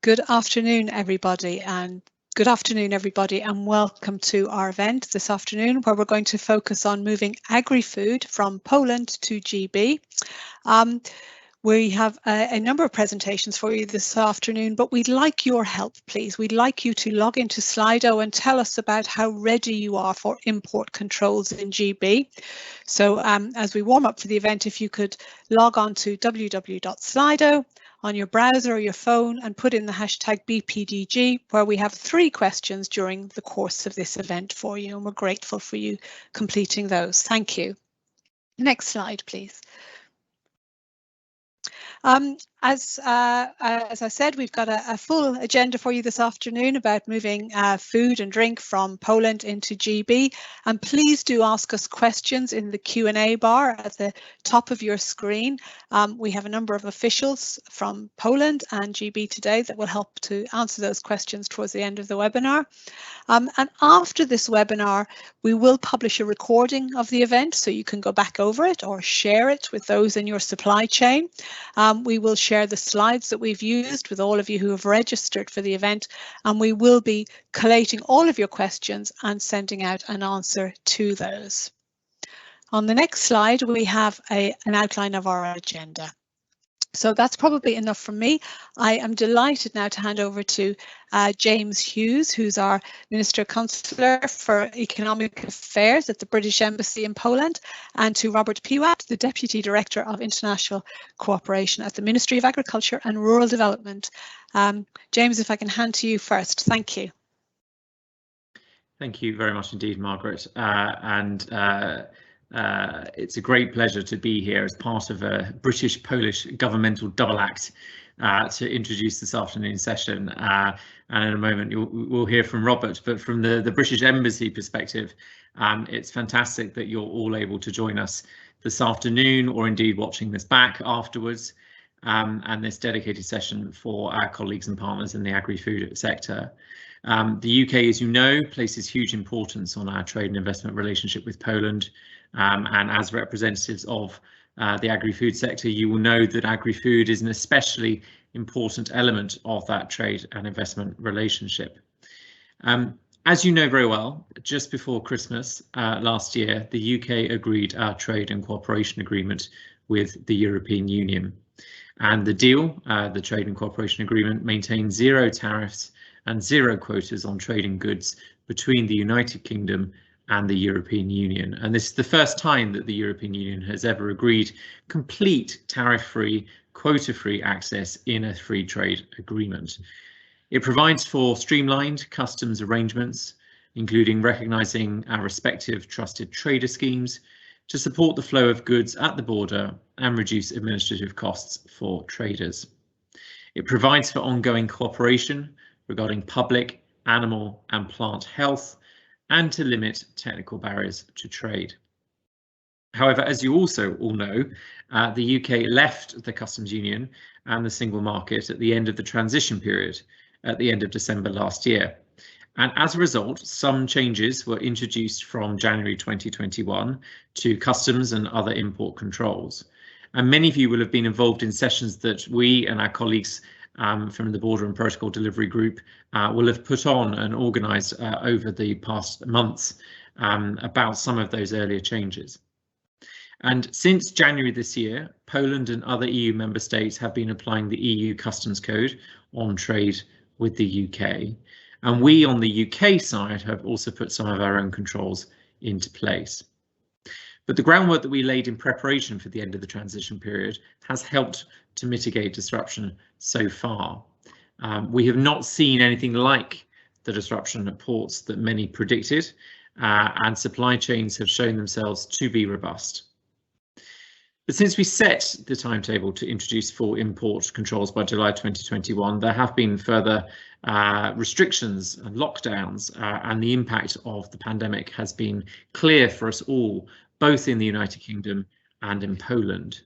Good afternoon, everybody, and welcome to our event this afternoon, where we're going to focus on moving agri-food from Poland to GB. We have a number of presentations for you this afternoon, but we'd like your help, please. We'd like you to log into Slido and tell us about how ready you are for import controls in GB. So as we warm up for the event, if you could log on to www.slido on your browser or your phone and put in the hashtag BPDG, where we have 3 questions during the course of this event for you, and we're grateful for you completing those. Thank you. Next slide, please. As I said, we've got a full agenda for you this afternoon about moving food and drink from Poland into GB, and please do ask us questions in the Q&A bar at the top of your screen. We have a number of officials from Poland and GB today that will help to answer those questions towards the end of the webinar. And after this webinar, we will publish a recording of the event, so you can go back over it or share it with those in your supply chain. We will share the slides that we've used with all of you who have registered for the event, and we will be collating all of your questions and sending out an answer to those. On the next slide, we have an outline of our agenda. So that's probably enough from me. I am delighted now to hand over to James Hughes, who's our Minister Consular for Economic Affairs at the British Embassy in Poland, and to Robert Piłat, the Deputy Director of International Cooperation at the Ministry of Agriculture and Rural Development. James, if I can hand to you first. Thank you. Thank you very much indeed, Margaret. It's a great pleasure to be here as part of a British-Polish governmental double act to introduce this afternoon's session. And in a moment we'll hear from Robert, but from the British Embassy perspective, it's fantastic that you're all able to join us this afternoon, or indeed watching this back afterwards, and this dedicated session for our colleagues and partners in the agri-food sector. The UK, as you know, places huge importance on our trade and investment relationship with Poland. And as representatives of the agri-food sector, you will know that agri-food is an especially important element of that trade and investment relationship. As you know very well, just before Christmas last year, the UK agreed our trade and cooperation agreement with the European Union. And the deal, the trade and cooperation agreement, maintains 0 tariffs and 0 quotas on trading goods between the United Kingdom and the European Union. And this is the first time that the European Union has ever agreed complete tariff-free, quota-free access in a free trade agreement. It provides for streamlined customs arrangements, including recognising our respective trusted trader schemes to support the flow of goods at the border and reduce administrative costs for traders. It provides for ongoing cooperation regarding public, animal and plant health, and to limit technical barriers to trade. However, as you also all know, the UK left the customs union and the single market at the end of the transition period at the end of December last year. And as a result, some changes were introduced from January 2021 to customs and other import controls. And many of you will have been involved in sessions that we and our colleagues from the Border and Protocol Delivery Group will have put on and organised over the past months about some of those earlier changes. And since January this year, Poland and other EU member states have been applying the EU Customs Code on trade with the UK. And we on the UK side have also put some of our own controls into place. But the groundwork that we laid in preparation for the end of the transition period has helped to mitigate disruption so far. We have not seen anything like the disruption at ports that many predicted, and supply chains have shown themselves to be robust. But since we set the timetable to introduce full import controls by July 2021, there have been further restrictions and lockdowns, and the impact of the pandemic has been clear for us all, both in the United Kingdom and in Poland.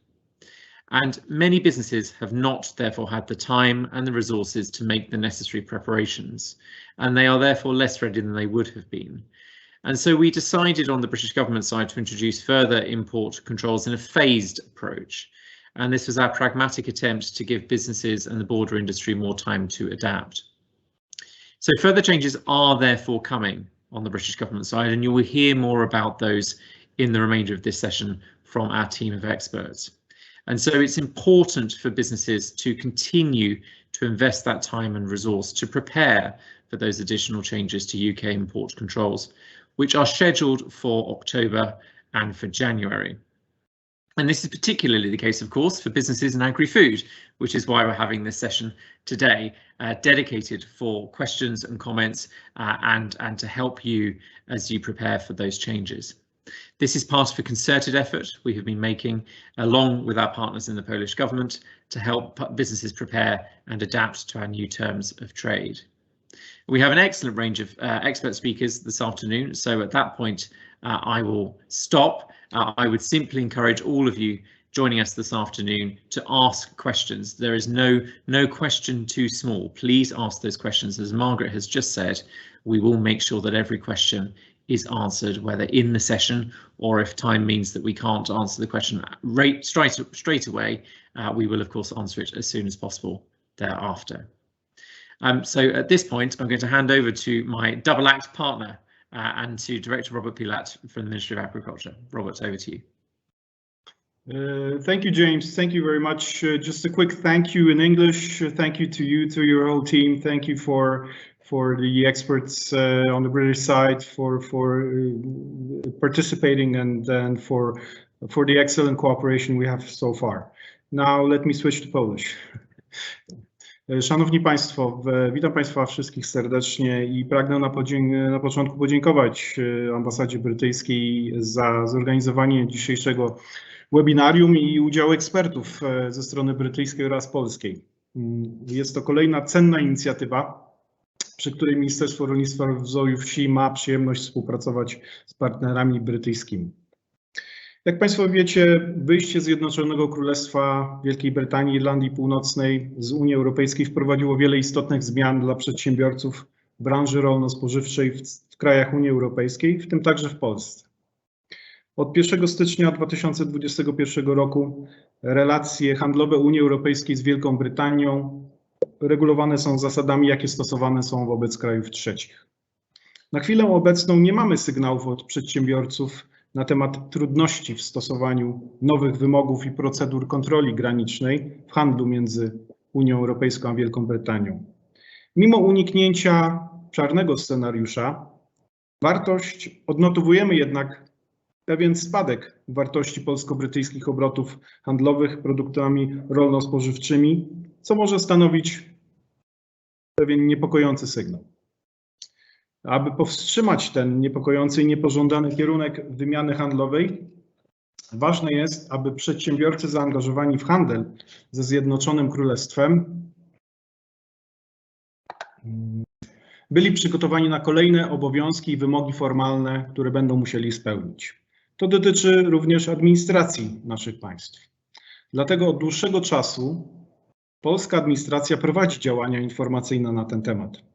And many businesses have not therefore had the time and the resources to make the necessary preparations, and they are therefore less ready than they would have been. And so we decided on the British government side to introduce further import controls in a phased approach. and this was our pragmatic attempt to give businesses and the broader industry more time to adapt. So further changes are therefore coming on the British government side, and you will hear more about those in the remainder of this session from our team of experts. And so it's important for businesses to continue to invest that time and resource to prepare for those additional changes to UK import controls, which are scheduled for October and for January. And this is particularly the case, of course, for businesses in agri-food, which is why we're having this session today, dedicated for questions and comments and to help you as you prepare for those changes. This is part of a concerted effort we have been making along with our partners in the Polish government to help businesses prepare and adapt to our new terms of trade. We have an excellent range of expert speakers this afternoon, so at that point I will stop. I would simply encourage all of you joining us this afternoon to ask questions. There is no question too small. Please ask those questions. As Margaret has just said, we will make sure that every question is answered, whether in the session or if time means that we can't answer the question straight away, we will of course answer it as soon as possible thereafter. So at this point, I'm going to hand over to my double act partner and to Director Robert Pilat from the Ministry of Agriculture. Robert, over to you. Thank you, James. Thank you very much. Just a quick thank you in English. Thank you, to your whole team. Thank you for the experts on the British side for participating and for the excellent cooperation we have so far. Now let me switch to Polish. Szanowni Państwo, witam Państwa wszystkich serdecznie i pragnę na początku podziękować ambasadzie brytyjskiej za zorganizowanie dzisiejszego webinarium i udział ekspertów ze strony brytyjskiej oraz polskiej. Jest to kolejna cenna inicjatywa, przy której Ministerstwo Rolnictwa i Rozwoju Wsi ma przyjemność współpracować z partnerami brytyjskimi. Jak Państwo wiecie, wyjście Zjednoczonego Królestwa Wielkiej Brytanii i Irlandii Północnej z Unii Europejskiej wprowadziło wiele istotnych zmian dla przedsiębiorców branży rolno-spożywczej w krajach Unii Europejskiej, w tym także w Polsce. Od 1 stycznia 2021 roku relacje handlowe Unii Europejskiej z Wielką Brytanią regulowane są zasadami, jakie stosowane są wobec krajów trzecich. Na chwilę obecną nie mamy sygnałów od przedsiębiorców na temat trudności w stosowaniu nowych wymogów i procedur kontroli granicznej w handlu między Unią Europejską a Wielką Brytanią. Mimo uniknięcia czarnego scenariusza, odnotowujemy jednak pewien spadek wartości polsko-brytyjskich obrotów handlowych produktami rolno-spożywczymi, co może stanowić pewien niepokojący sygnał. Aby powstrzymać ten niepokojący i niepożądany kierunek wymiany handlowej, ważne jest, aby przedsiębiorcy zaangażowani w handel ze Zjednoczonym Królestwem byli przygotowani na kolejne obowiązki i wymogi formalne, które będą musieli spełnić. To dotyczy również administracji naszych państw. Dlatego od dłuższego czasu polska administracja prowadzi działania informacyjne na ten temat.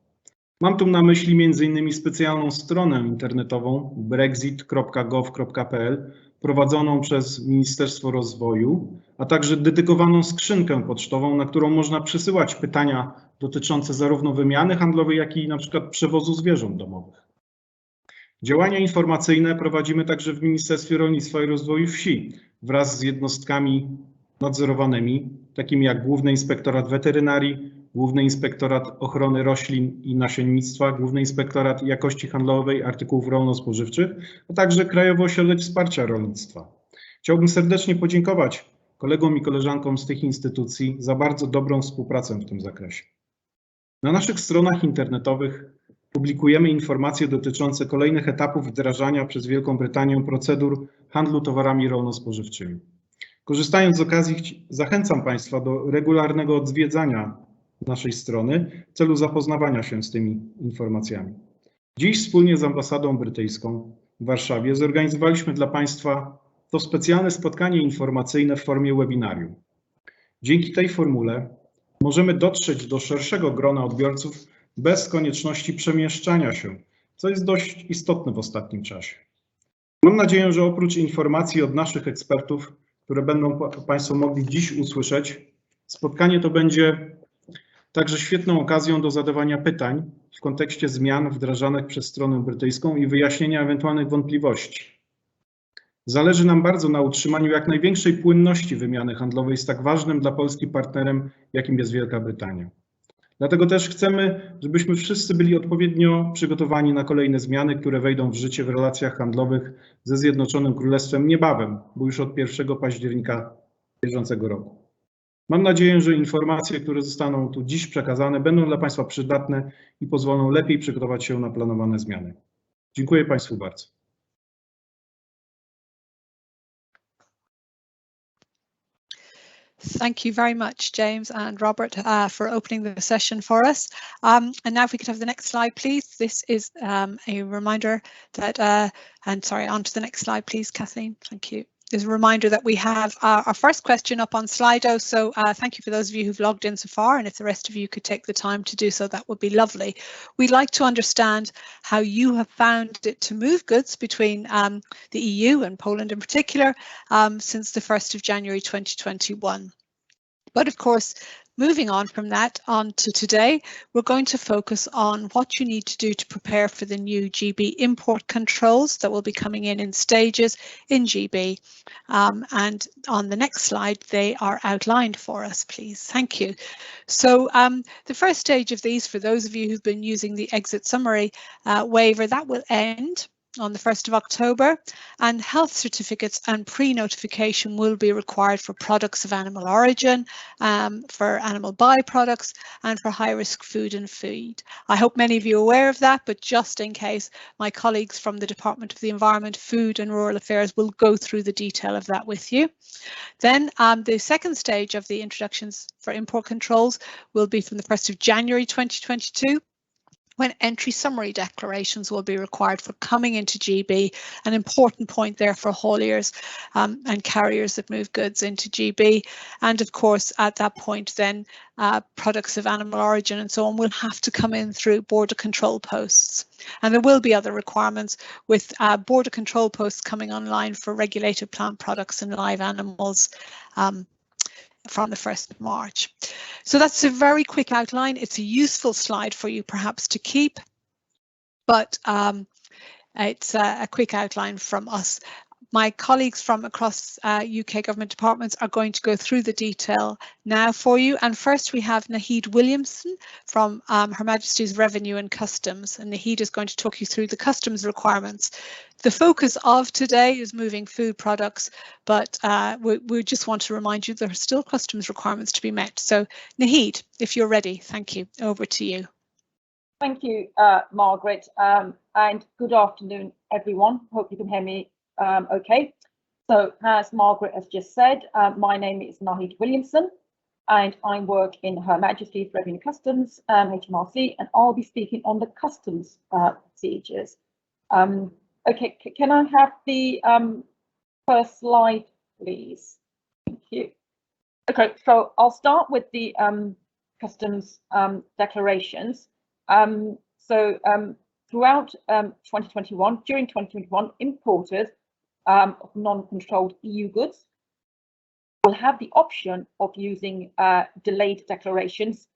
Mam tu na myśli m.in. specjalną stronę internetową brexit.gov.pl prowadzoną przez Ministerstwo Rozwoju, a także dedykowaną skrzynkę pocztową, na którą można przysyłać pytania dotyczące zarówno wymiany handlowej, jak i np. przewozu zwierząt domowych. Działania informacyjne prowadzimy także w Ministerstwie Rolnictwa i Rozwoju Wsi wraz z jednostkami nadzorowanymi, takimi jak Główny Inspektorat Weterynarii, Główny Inspektorat Ochrony Roślin i Nasiennictwa, Główny Inspektorat Jakości Handlowej Artykułów Rolno-Spożywczych, a także Krajowy Ośrodek Wsparcia Rolnictwa. Chciałbym serdecznie podziękować kolegom i koleżankom z tych instytucji za bardzo dobrą współpracę w tym zakresie. Na naszych stronach internetowych publikujemy informacje dotyczące kolejnych etapów wdrażania przez Wielką Brytanię procedur handlu towarami rolno-spożywczymi. Korzystając z okazji, zachęcam Państwa do regularnego odwiedzania naszej strony w celu zapoznawania się z tymi informacjami. Dziś wspólnie z ambasadą brytyjską w Warszawie zorganizowaliśmy dla Państwa to specjalne spotkanie informacyjne w formie webinarium. Dzięki tej formule możemy dotrzeć do szerszego grona odbiorców bez konieczności przemieszczania się, co jest dość istotne w ostatnim czasie. Mam nadzieję, że oprócz informacji od naszych ekspertów które będą Państwo mogli dziś usłyszeć. Spotkanie to będzie także świetną okazją do zadawania pytań w kontekście zmian wdrażanych przez stronę brytyjską i wyjaśnienia ewentualnych wątpliwości. Zależy nam bardzo na utrzymaniu jak największej płynności wymiany handlowej z tak ważnym dla Polski partnerem, jakim jest Wielka Brytania. Dlatego też chcemy, żebyśmy wszyscy byli odpowiednio przygotowani na kolejne zmiany, które wejdą w życie w relacjach handlowych ze Zjednoczonym Królestwem niebawem, bo już od 1 października bieżącego roku. Mam nadzieję, że informacje, które zostaną tu dziś przekazane, będą dla Państwa przydatne i pozwolą lepiej przygotować się na planowane zmiany. Dziękuję Państwu bardzo. Thank you very much, James and Robert, for opening the session for us. And now if we could have the next slide, please. This is a reminder that, and sorry, on to the next slide, please, Kathleen. Thank you. There's a reminder that we have our first question up on Slido. So thank you for those of you who've logged in so far. And if the rest of you could take the time to do so, that would be lovely. We'd like to understand how you have found it to move goods between the EU and Poland in particular since the 1st of January 2021. But of course, moving on from that on to today, we're going to focus on what you need to do to prepare for the new GB import controls that will be coming in stages in GB. And on the next slide, they are outlined for us, please. Thank you. So the first stage of these, for those of you who've been using the exit summary waiver, that will end on the 1st of October, and health certificates and pre-notification will be required for products of animal origin, for animal byproducts, and for high-risk food and feed. I hope many of you are aware of that, but just in case, my colleagues from the Department of the Environment, Food and Rural Affairs will go through the detail of that with you. Then the second stage of the introductions for import controls will be from the 1st of January 2022. When entry summary declarations will be required for coming into GB, an important point there for hauliers and carriers that move goods into GB. And of course, at that point, then products of animal origin and so on will have to come in through border control posts. And there will be other requirements with border control posts coming online for regulated plant products and live animals from the 1st of March. So that's a very quick outline. It's a useful slide for you perhaps to keep, but it's a quick outline from us. My colleagues from across UK government departments are going to go through the detail now for you. And first we have Naheed Williamson from Her Majesty's Revenue and Customs. And Naheed is going to talk you through the customs requirements. The focus of today is moving food products, but we just want to remind you there are still customs requirements to be met. So Naheed, if you're ready, thank you. Over to you. Thank you, Margaret, and good afternoon, everyone. Hope you can hear me okay. So as Margaret has just said, my name is Naheed Williamson and I work in Her Majesty's Revenue Customs, HMRC, and I'll be speaking on the customs procedures. Okay, can I have the first slide, please? Thank you. Okay, so I'll start with the customs declarations. Throughout 2021, during 2021, importers of non-controlled EU goods will have the option of using delayed declarations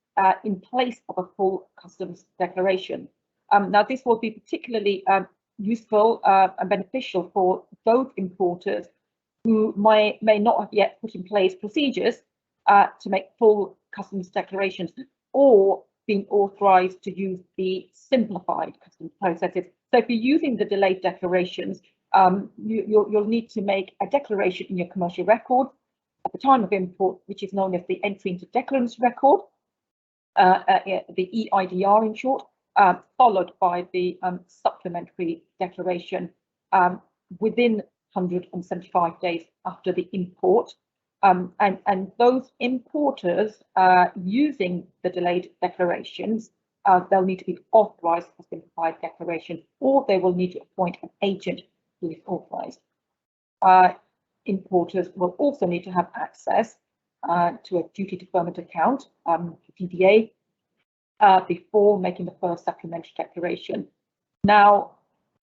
in place of a full customs declaration. Now, this will be particularly useful and beneficial for those importers who may not have yet put in place procedures to make full customs declarations or being authorised to use the simplified customs processes. So if you're using the delayed declarations, you'll need to make a declaration in your commercial record at the time of import, which is known as the entry into declarants record, the EIDR in short, followed by the supplementary declaration within 175 days after the import. And those importers using the delayed declarations, they'll need to be authorised for simplified declaration, or they will need to appoint an agent who is authorised. Importers will also need to have access to a duty deferment account, DDA, before making the first supplementary declaration. Now,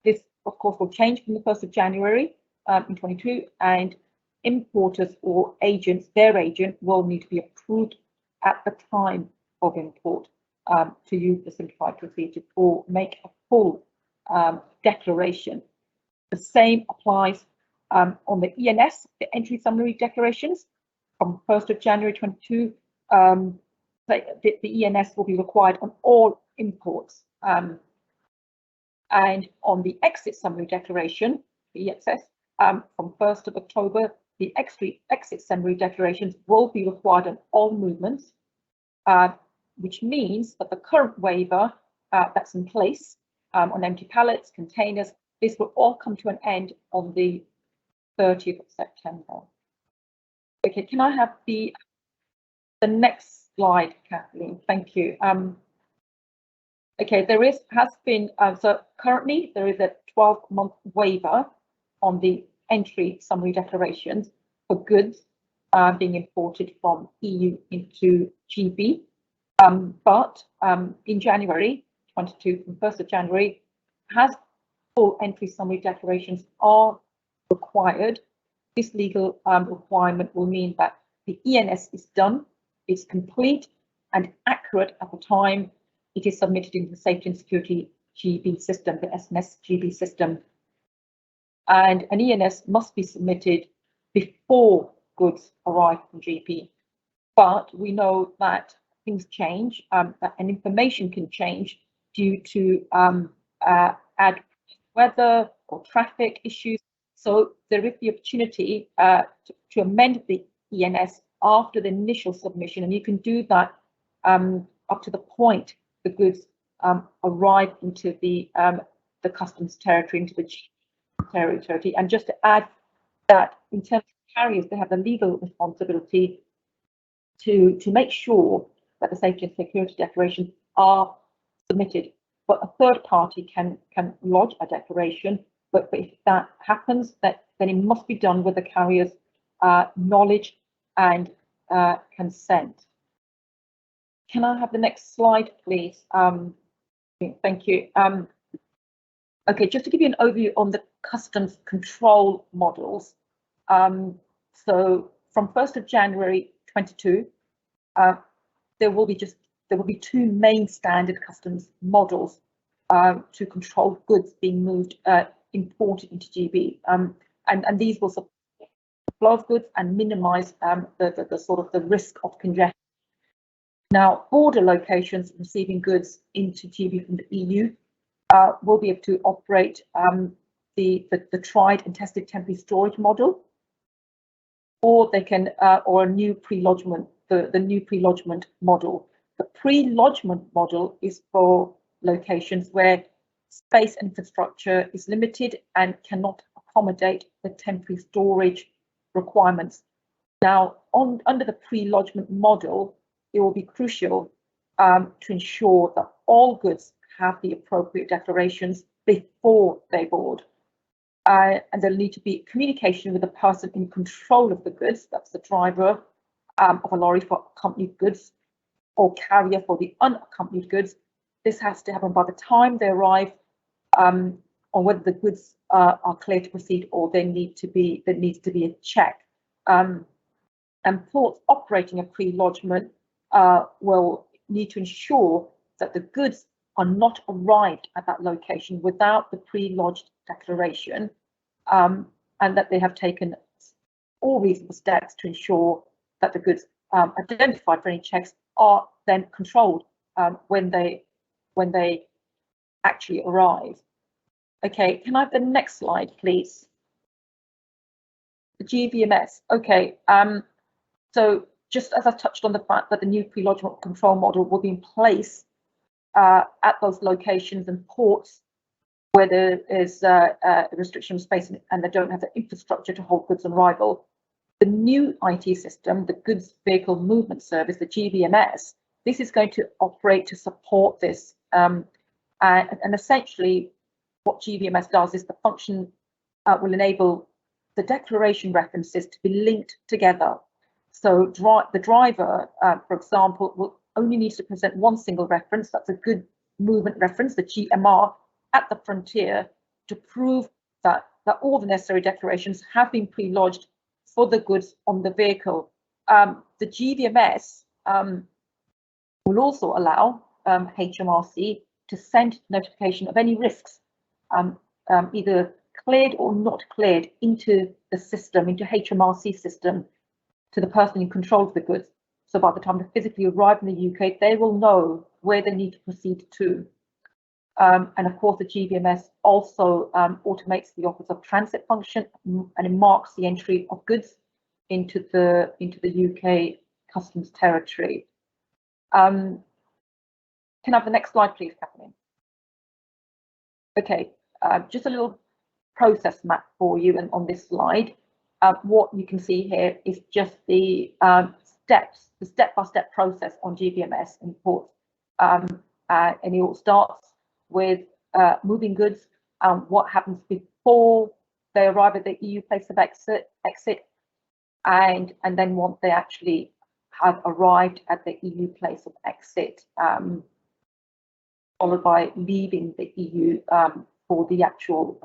this of course will change from the 1st of January in 22, and importers or agents, their agent will need to be approved at the time of import to use the simplified procedure or make a full declaration. The same applies on the ENS, the entry summary declarations. From 1st of January 22, the ENS will be required on all imports. And on the exit summary declaration, the EXS, from 1st of October, the exit summary declarations will be required on all movements, which means that the current waiver that's in place on empty pallets, containers, this will all come to an end on the 30th of September. Okay, can I have the next slide, Kathleen? Thank you. Okay, has been so currently there is a 12-month waiver on the entry summary declarations for goods being imported from EU into GB. But in January 22, from 1st of January, as full entry summary declarations are required, this legal requirement will mean that the ENS is done, it's complete and accurate at the time it is submitted into the Safety and Security GB system, the SNS GB system. And an ENS must be submitted before goods arrive from GB. But we know that things change, and information can change due to adverse weather or traffic issues. So there is the opportunity to amend the ENS after the initial submission, and you can do that up to the point the goods arrive into the customs territory, into the GB territory. And just to add that, in terms of carriers, they have the legal responsibility to make sure that the safety and security declarations are submitted. But a third party can lodge a declaration, but if that happens, then it must be done with the carrier's knowledge and consent. Can I have the next slide, please? Thank you. Okay, just to give you an overview on the customs control models. So from 1st of January 22, there will be two main standard customs models to control goods being moved, imported into GB, and these will support the flow of goods and minimise the sort of the risk of congestion. Now, border locations receiving goods into GB from the EU will be able to operate the tried and tested temporary storage model, or they can or a new pre-lodgement, the new pre-lodgement model. The pre-lodgement model is for locations where space infrastructure is limited and cannot accommodate the temporary storage requirements. Now, under the pre-lodgement model, it will be crucial to ensure that all goods have the appropriate declarations before they board. And there'll need to be communication with the person in control of the goods, that's the driver of a lorry for accompanied goods or carrier for the unaccompanied goods. This has to happen by the time they arrive, on whether the goods are clear to proceed or there needs to be a check. And ports operating a pre-lodgement will need to ensure that the goods are not arrived at that location without the pre-lodged declaration, and that they have taken all reasonable steps to ensure that the goods identified for any checks are then controlled when they actually arrive. Okay, can I have the next slide, please? The GVMS. Okay, so just as I touched on the fact that the new pre-lodgement control model will be in place at those locations and ports where there is a restriction of space and they don't have the infrastructure to hold goods on arrival. The new IT system, the Goods Vehicle Movement Service, the GVMS, this is going to operate to support this. And essentially, what GVMS does is the function will enable the declaration references to be linked together. So the driver, for example, will only need to present one single reference, that's a good movement reference, the GMR, at the frontier to prove that all the necessary declarations have been pre-lodged for the goods on the vehicle. The GVMS will also allow HMRC to send notification of any risks, either cleared or not cleared, into the system, into HMRC system, to the person in control of the goods. So by the time they physically arrive in the UK, they will know where they need to proceed to. And of course, the GVMS also automates the Office of Transit function, and it marks the entry of goods into the UK customs territory. Can I have the next slide, please, Kathleen? Okay, just a little process map for you, and on this slide, what you can see here is just the steps, the step-by-step process on GVMS imports, and it all starts with moving goods, what happens before they arrive at the EU place of exit, and then once they actually have arrived at the EU place of exit, followed by leaving the EU for the actual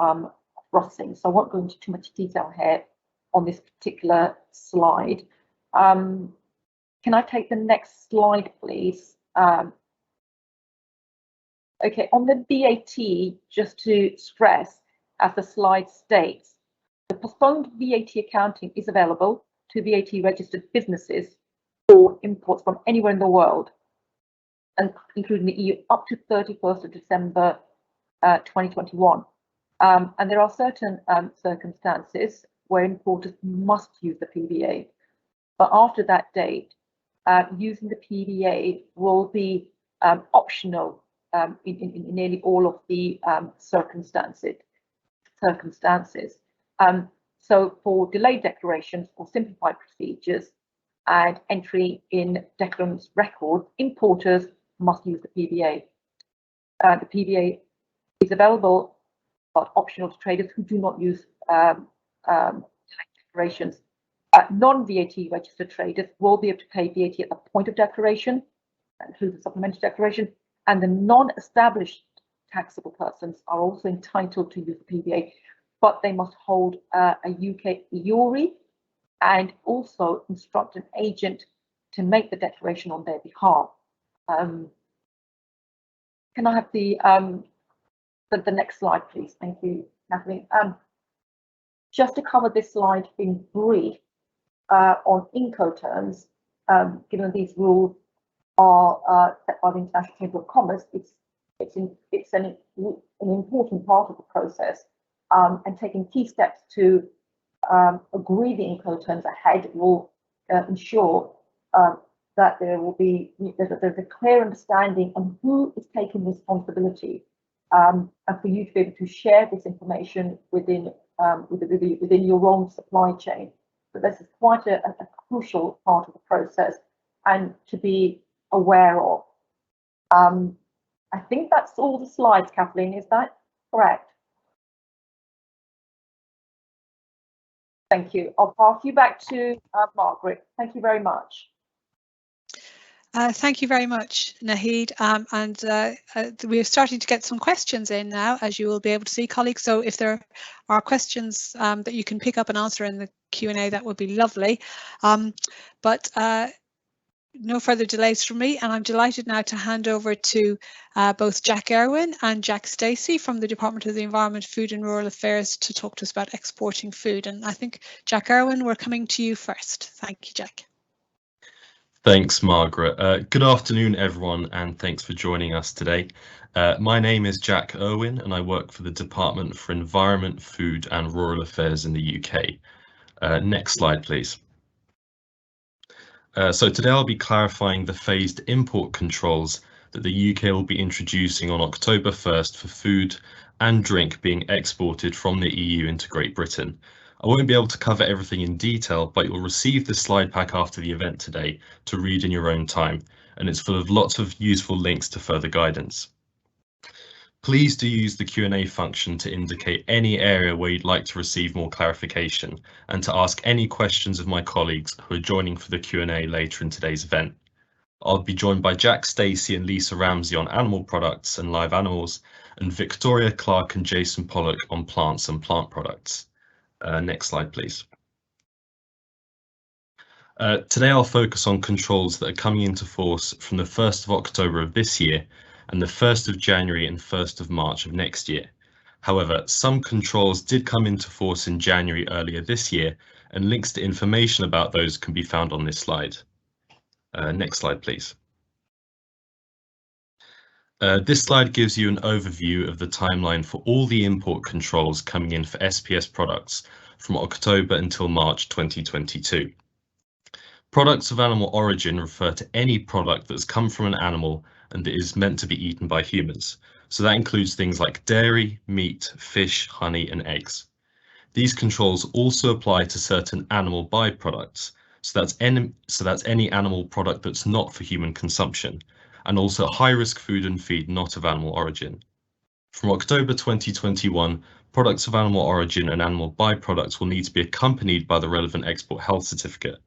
crossing. So I won't go into too much detail here on this particular slide. Can I take the next slide, please? Okay, on the VAT, just to stress, as the slide states, the postponed VAT accounting is available to VAT registered businesses for imports from anywhere in the world, and including the EU, up to 31st of December 2021. And there are certain circumstances where importers must use the PVA. But after that date, using the PVA will be optional in nearly all of the circumstances. So for delayed declarations or simplified procedures and entry in declarant's record, importers must use the PVA. The PVA is available but optional to traders who do not use declarations. Non-VAT registered traders will be able to pay VAT at the point of declaration, that includes the supplementary declaration, and the non-established taxable persons are also entitled to use the PVA, but they must hold a UK EORI and also instruct an agent to make the declaration on their behalf. Can I have the next slide, please? Thank you, Kathleen. Just to cover this slide in brief, on Incoterms, given these rules are set by the International Chamber of Commerce, it's an important part of the process, and taking key steps to agree the Incoterms ahead will ensure that there's a clear understanding on who is taking responsibility, and for you to be able to share this information within your own supply chain. So this is quite a crucial part of the process and to be aware of. I think that's all the slides, Kathleen, is that correct? Thank you. I'll pass you back to Margaret. Thank you very much. Thank you very much, Naheed. We're starting to get some questions in now, as you will be able to see, colleagues. So if there are questions that you can pick up and answer in the Q&A, that would be lovely. No further delays from me, and I'm delighted now to hand over to both Jack Irwin and Jack Stacey from the Department of the Environment, Food and Rural Affairs to talk to us about exporting food. And I think, Jack Irwin, we're coming to you first. Thank you, Jack. Thanks, Margaret. Good afternoon, everyone, and thanks for joining us today. My name is Jack Irwin, and I work for the Department for Environment, Food and Rural Affairs in the UK. Next slide, please. So today I'll be clarifying the phased import controls that the UK will be introducing on October 1st for food and drink being exported from the EU into Great Britain. I won't be able to cover everything in detail, but you'll receive the slide pack after the event today to read in your own time, and it's full of lots of useful links to further guidance. Please do use the Q&A function to indicate any area where you'd like to receive more clarification and to ask any questions of my colleagues who are joining for the Q&A later in today's event. I'll be joined by Jack Stacey and Lisa Ramsey on animal products and live animals, and Victoria Clark and Jason Pollock on plants and plant products. Next slide, please. Today I'll focus on controls that are coming into force from the 1st of October of this year and the 1st of January and 1st of March of next year. However, some controls did come into force in January earlier this year, and links to information about those can be found on this slide. Next slide, please. This slide gives you an overview of the timeline for all the import controls coming in for SPS products from October until March 2022. Products of animal origin refer to any product that's come from an animal and that is meant to be eaten by humans. So that includes things like dairy, meat, fish, honey, and eggs. These controls also apply to certain animal byproducts. So that's any animal product that's not for human consumption, and also high-risk food and feed not of animal origin. From October 2021, products of animal origin and animal byproducts will need to be accompanied by the relevant export health certificate.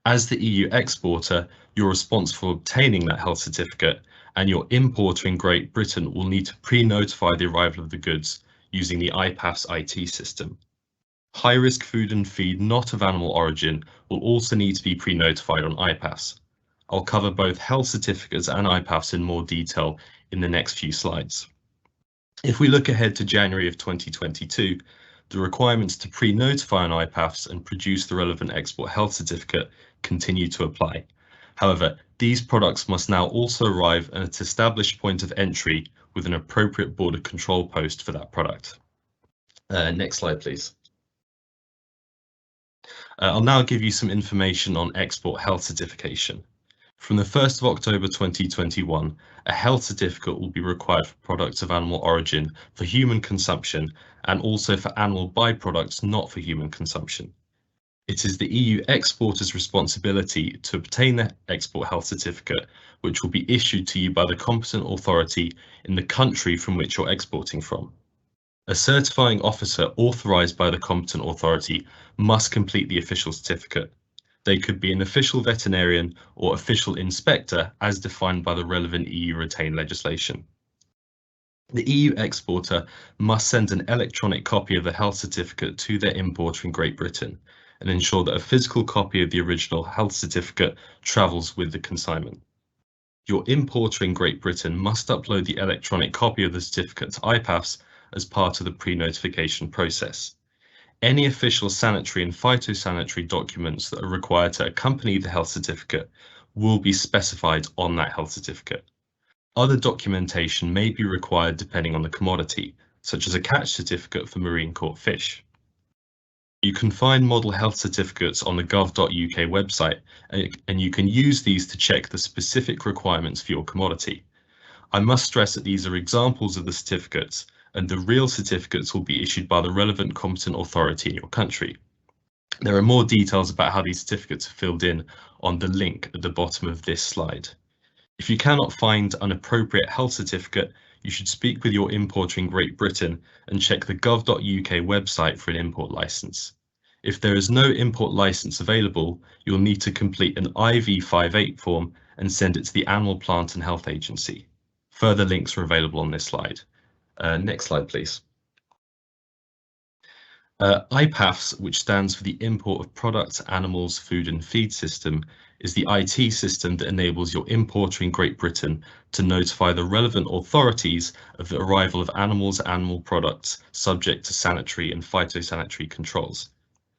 As the EU exporter, you're responsible for obtaining that health certificate, and your importer in Great Britain will need to pre-notify the arrival of the goods using the IPAFS IT system. High-risk food and feed not of animal origin will also need to be pre-notified on IPAFS. I'll cover both health certificates and IPAFS in more detail in the next few slides. If we look ahead to January of 2022, the requirements to pre-notify on IPAFS and produce the relevant export health certificate continue to apply. However, these products must now also arrive at an established point of entry with an appropriate border control post for that product. Next slide, please. I'll now give you some information on export health certification. From the 1st of October 2021, a health certificate will be required for products of animal origin for human consumption and also for animal byproducts not for human consumption. It is the EU exporter's responsibility to obtain the export health certificate, which will be issued to you by the competent authority in the country from which you're exporting from. A certifying officer authorised by the competent authority must complete the official certificate. They could be an official veterinarian or official inspector as defined by the relevant EU retained legislation. The EU exporter must send an electronic copy of the health certificate to their importer in Great Britain and ensure that a physical copy of the original health certificate travels with the consignment. Your importer in Great Britain must upload the electronic copy of the certificate to IPAFS as part of the pre-notification process. Any official sanitary and phytosanitary documents that are required to accompany the health certificate will be specified on that health certificate. Other documentation may be required depending on the commodity, such as a catch certificate for marine caught fish. You can find model health certificates on the gov.uk website, and you can use these to check the specific requirements for your commodity. I must stress that these are examples of the certificates, and the real certificates will be issued by the relevant competent authority in your country. There are more details about how these certificates are filled in on the link at the bottom of this slide. If you cannot find an appropriate health certificate, you should speak with your importer in Great Britain and check the gov.uk website for an import licence. If there is no import licence available, you'll need to complete an IV58 form and send it to the Animal Plant and Health Agency. Further links are available on this slide. Next slide, please. IPAFS, which stands for the Import of Products, Animals, Food and Feed System, is the IT system that enables your importer in Great Britain to notify the relevant authorities of the arrival of animals and animal products subject to sanitary and phytosanitary controls.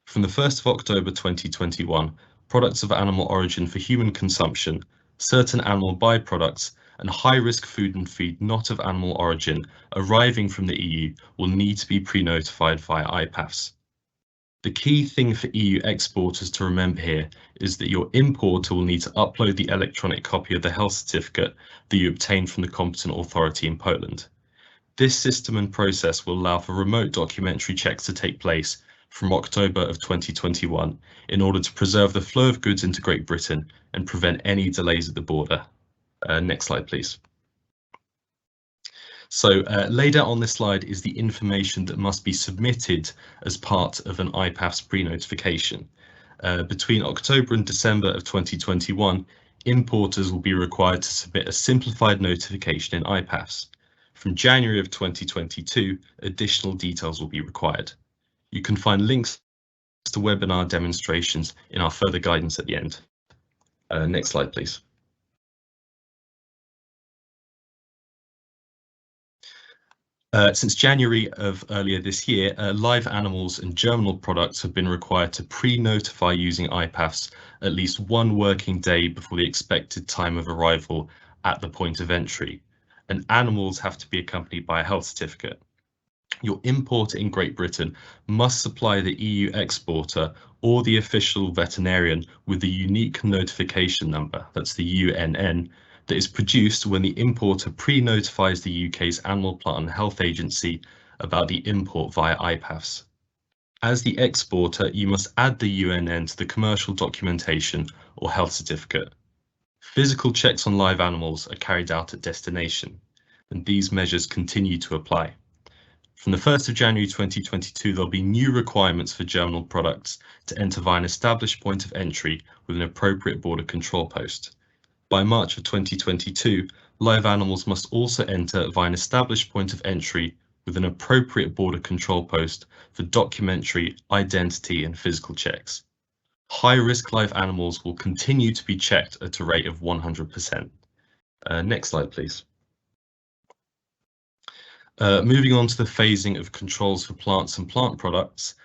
From the 1st of October 2021, products of animal origin for human consumption, certain animal byproducts, and high-risk food and feed not of animal origin arriving from the EU will need to be pre-notified via IPAFS. The key thing for EU exporters to remember here is that your importer will need to upload the electronic copy of the health certificate that you obtained from the competent authority in Poland. This system and process will allow for remote documentary checks to take place from October of 2021 in order to preserve the flow of goods into Great Britain and prevent any delays at the border. Next slide, please. So laid out on this slide is the information that must be submitted as part of an IPAFS pre-notification. Between October and December of 2021, importers will be required to submit a simplified notification in IPAFS. From January of 2022, additional details will be required. You can find links to webinar demonstrations in our further guidance at the end. Next slide, please. Since January of earlier this year, live animals and germinal products have been required to pre-notify using IPAFs at least 1 working day before the expected time of arrival at the point of entry, and animals have to be accompanied by a health certificate. Your importer in Great Britain must supply the EU exporter or the official veterinarian with the unique notification number, that's the UNN, that is produced when the importer pre-notifies the UK's Animal Plant and Health Agency about the import via IPAFs. As the exporter, you must add the UNN to the commercial documentation or health certificate. Physical checks on live animals are carried out at destination, and these measures continue to apply. From the 1st of January 2022, there'll be new requirements for germinal products to enter via an established point of entry with an appropriate border control post. By March of 2022, live animals must also enter via an established point of entry with an appropriate border control post for documentary, identity and physical checks. High-risk live animals will continue to be checked at a rate of 100%. Next slide, please. Moving on to the phasing of controls for plants and plant products.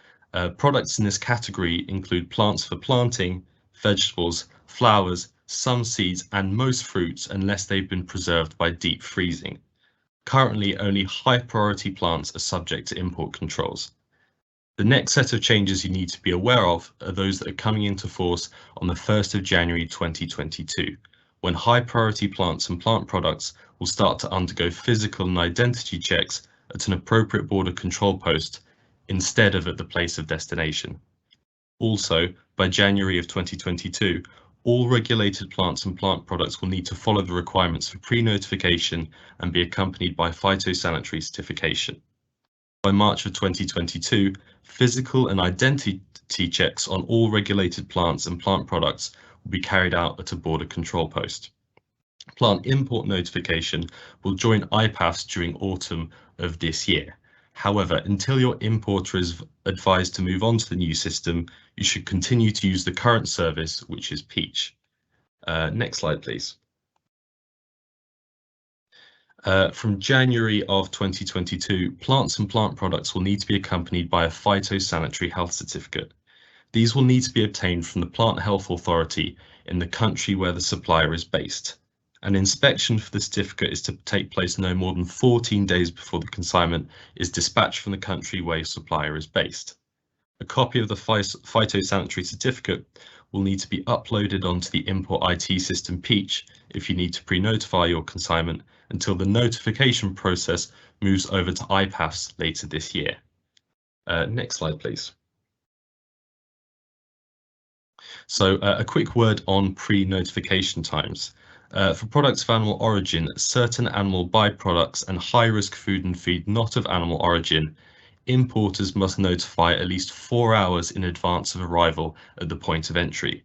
Products in this category include plants for planting, vegetables, flowers, some seeds and most fruits unless they've been preserved by deep freezing. Currently, only high priority plants are subject to import controls. The next set of changes you need to be aware of are those that are coming into force on the 1st of January 2022, when high priority plants and plant products will start to undergo physical and identity checks at an appropriate border control post instead of at the place of destination. Also, by January of 2022, all regulated plants and plant products will need to follow the requirements for pre-notification and be accompanied by phytosanitary certification. By March of 2022, physical and identity checks on all regulated plants and plant products will be carried out at a border control post. Plant import notification will join IPAFs during autumn of this year. However, until your importer is advised to move on to the new system, you should continue to use the current service, which is Peach. Next slide, please. From January of 2022, plants and plant products will need to be accompanied by a phytosanitary health certificate. These will need to be obtained from the Plant Health Authority in the country where the supplier is based. An inspection for the certificate is to take place no more than 14 days before the consignment is dispatched from the country where your supplier is based. A copy of the phytosanitary certificate will need to be uploaded onto the import IT system Peach if you need to pre-notify your consignment until the notification process moves over to IPAFs later this year. Next slide, please. So a quick word on pre-notification times. For products of animal origin, certain animal byproducts and high-risk food and feed not of animal origin, importers must notify at least 4 hours in advance of arrival at the point of entry.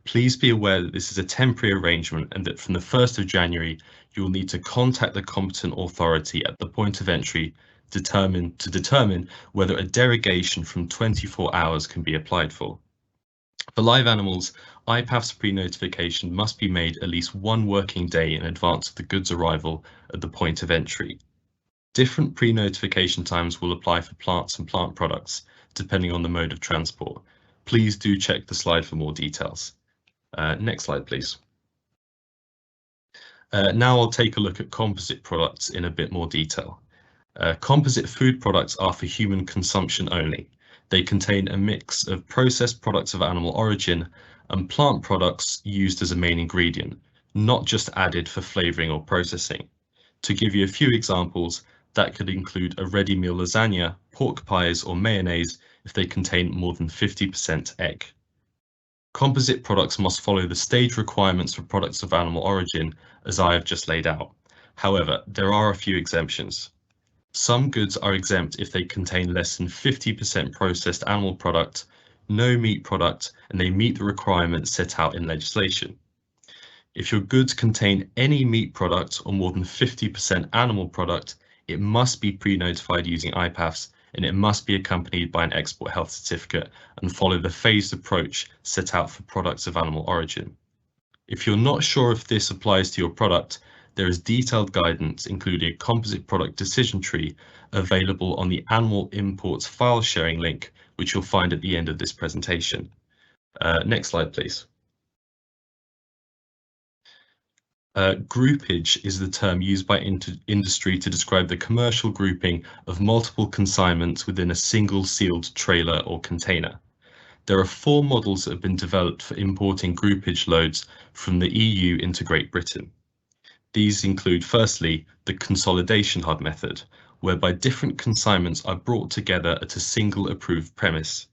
Please be aware that this is a temporary arrangement and that from the 1st of January, you will need to contact the competent authority at the point of entry to determine whether a derogation from 24 hours can be applied for. For live animals, IPAF's pre-notification must be made at least 1 working day in advance of the goods arrival at the point of entry. Different pre-notification times will apply for plants and plant products, depending on the mode of transport. Please do check the slide for more details. Next slide, please. Now I'll take a look at composite products in a bit more detail. Composite food products are for human consumption only. They contain a mix of processed products of animal origin and plant products used as a main ingredient, not just added for flavouring or processing. To give you a few examples, that could include a ready meal lasagna, pork pies or mayonnaise if they contain more than 50% egg. Composite products must follow the stage requirements for products of animal origin as I have just laid out. However, there are a few exemptions. Some goods are exempt if they contain less than 50% processed animal product, no meat product, and they meet the requirements set out in legislation. If your goods contain any meat product or more than 50% animal product, it must be pre-notified using IPAFs and it must be accompanied by an export health certificate and follow the phased approach set out for products of animal origin. If you're not sure if this applies to your product, there is detailed guidance, including a composite product decision tree, available on the Animal Imports file sharing link, which you'll find at the end of this presentation. Next slide, please. Groupage is the term used by industry to describe the commercial grouping of multiple consignments within a single sealed trailer or container. There are 4 models that have been developed for importing groupage loads from the EU into Great Britain. These include, firstly, the consolidation hub method, whereby different consignments are brought together at a single approved premise.